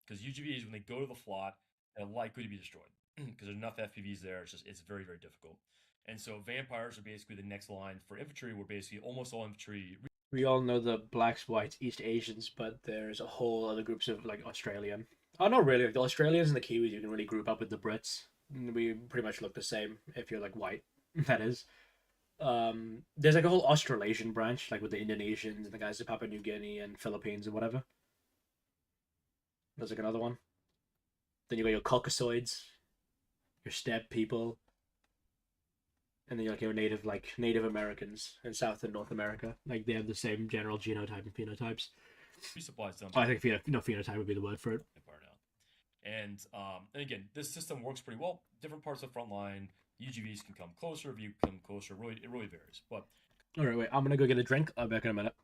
Because UGVs, when they go to the flot, are likely to be destroyed. Because there's enough FPVs there, it's very, very difficult. And so vampires are basically the next line for infantry, where basically almost all infantry. We all know the blacks, whites, East Asians, but there's a whole other groups of like Australian. Oh, not really. Like, the Australians and the Kiwis, you can really group up with the Brits. We pretty much look the same if you're like white. That is. There's like a whole Australasian branch, like with the Indonesians and the guys of Papua New Guinea and Philippines and whatever. There's like another one. Then you got your Caucasoids, your steppe people, and then you like your Native Americans in South and North America. Like they have the same general genotype and phenotypes. Resupplies them. Oh, I think phenotype would be the word for it. Empire now. And again, this system works pretty well. Different parts of the front line, UGVs can come closer, if you come closer, it really varies. But All right, wait. I'm gonna go get a drink. I'll be back in a minute.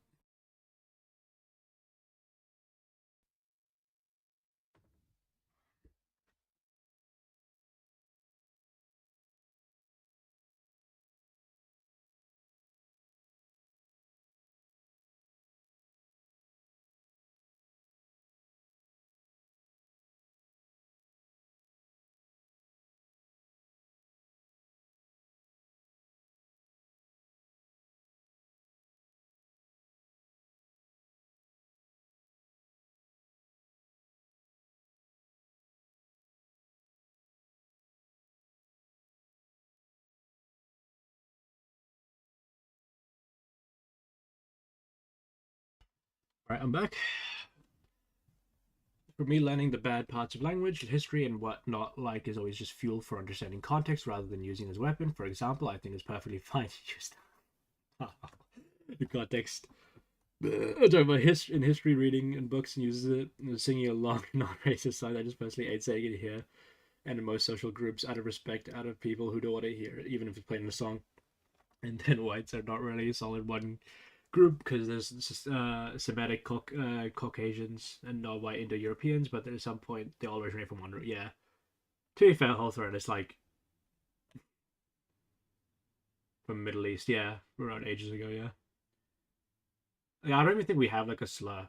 All right, I'm back. For me, learning the bad parts of language, history, and what not like is always just fuel for understanding context rather than using as a weapon. For example, I think it's perfectly fine to use the context. I talk about in history reading and books and uses it and singing along non-racist songs. I just personally hate saying it here and in most social groups out of respect, out of people who don't want to hear it, even if it's playing in a song. and then whites are not really a solid one group because there's Semitic Caucasians and non-white Indo-Europeans, but at some point they all originate from one. Yeah, to be fair, Hawthorne is like from Middle East. Yeah, around ages ago. Yeah. Yeah, I don't even think we have like a slur.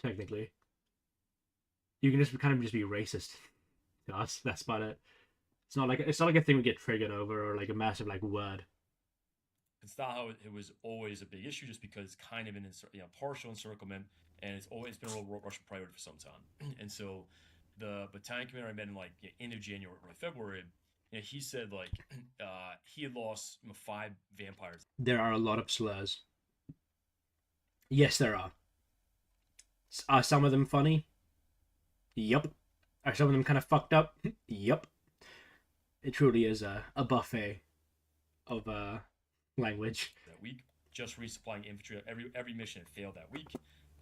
Technically, you can just kind of just be racist to us. That's about it. It's not like a thing we get triggered over or like a massive like word. It's not how it was always a big issue, just because it's kind of an partial encirclement, and it's always been a real Russian priority for some time. And so, the battalion commander I met in like end of January, early February, he said like he had lost 5 vampires. There are a lot of slurs. Yes, there are. Are some of them funny? Yup. Are some of them kind of fucked up? Yup. It truly is a buffet of language. That week, just resupplying infantry. Every mission had failed that week.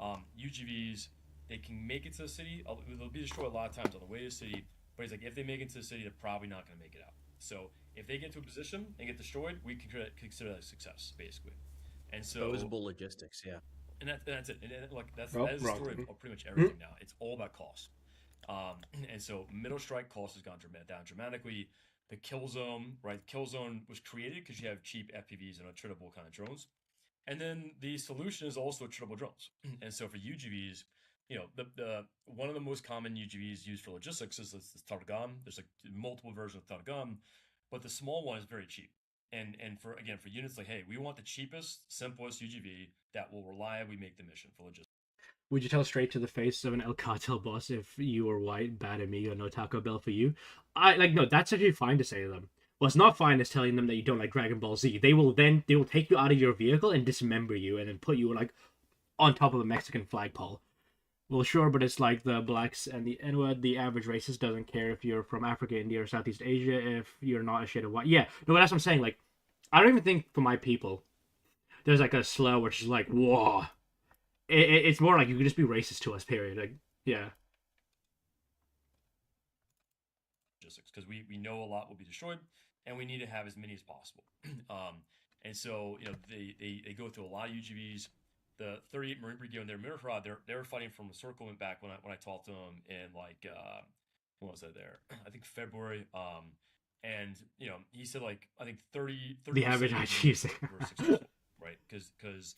UGVs, they can make it to the city. They'll be destroyed a lot of times on the way to the city. But he's like, if they make it to the city, they're probably not going to make it out. So if they get to a position and get destroyed, we can consider that a success, basically. And so Disposable logistics, yeah. And that's it. And like that is Oh, the story wrong. of pretty much everything now. It's all about cost. And so middle strike cost has gone down dramatically. The kill zone, right? Kill zone was created because you have cheap FPVs and attritable kind of drones. And then the solution is also attritable drones. And so for UGVs, the one of the most common UGVs used for logistics is this Targon. There's like multiple versions of Targon, but the small one is very cheap. And for units like, hey, we want the cheapest, simplest UGV that will reliably make the mission for logistics. Would you tell straight to the face of an El Cartel boss if you were white, bad amigo, no Taco Bell for you? No, that's actually fine to say to them. What's not fine is telling them that you don't like Dragon Ball Z. They will take you out of your vehicle and dismember you and then put you like on top of a Mexican flagpole. Well, sure, but it's like the blacks and the N-word. The average racist doesn't care if you're from Africa, India, or Southeast Asia if you're not a shade of white. Yeah, no, that's what I'm saying. Like, I don't even think for my people, there's like a slur which is like, whoa. It's more like you can just be racist to us, period. Like, yeah. Logistics, because we know a lot will be destroyed, and we need to have as many as possible. And so they go through a lot of UGVs. The 38th Marine Brigade and their Mirafrod, they were fighting from a circlement back when I talked to them in like when was that there? I think February. And he said like I think 30 The average were IGs. successful, right? Because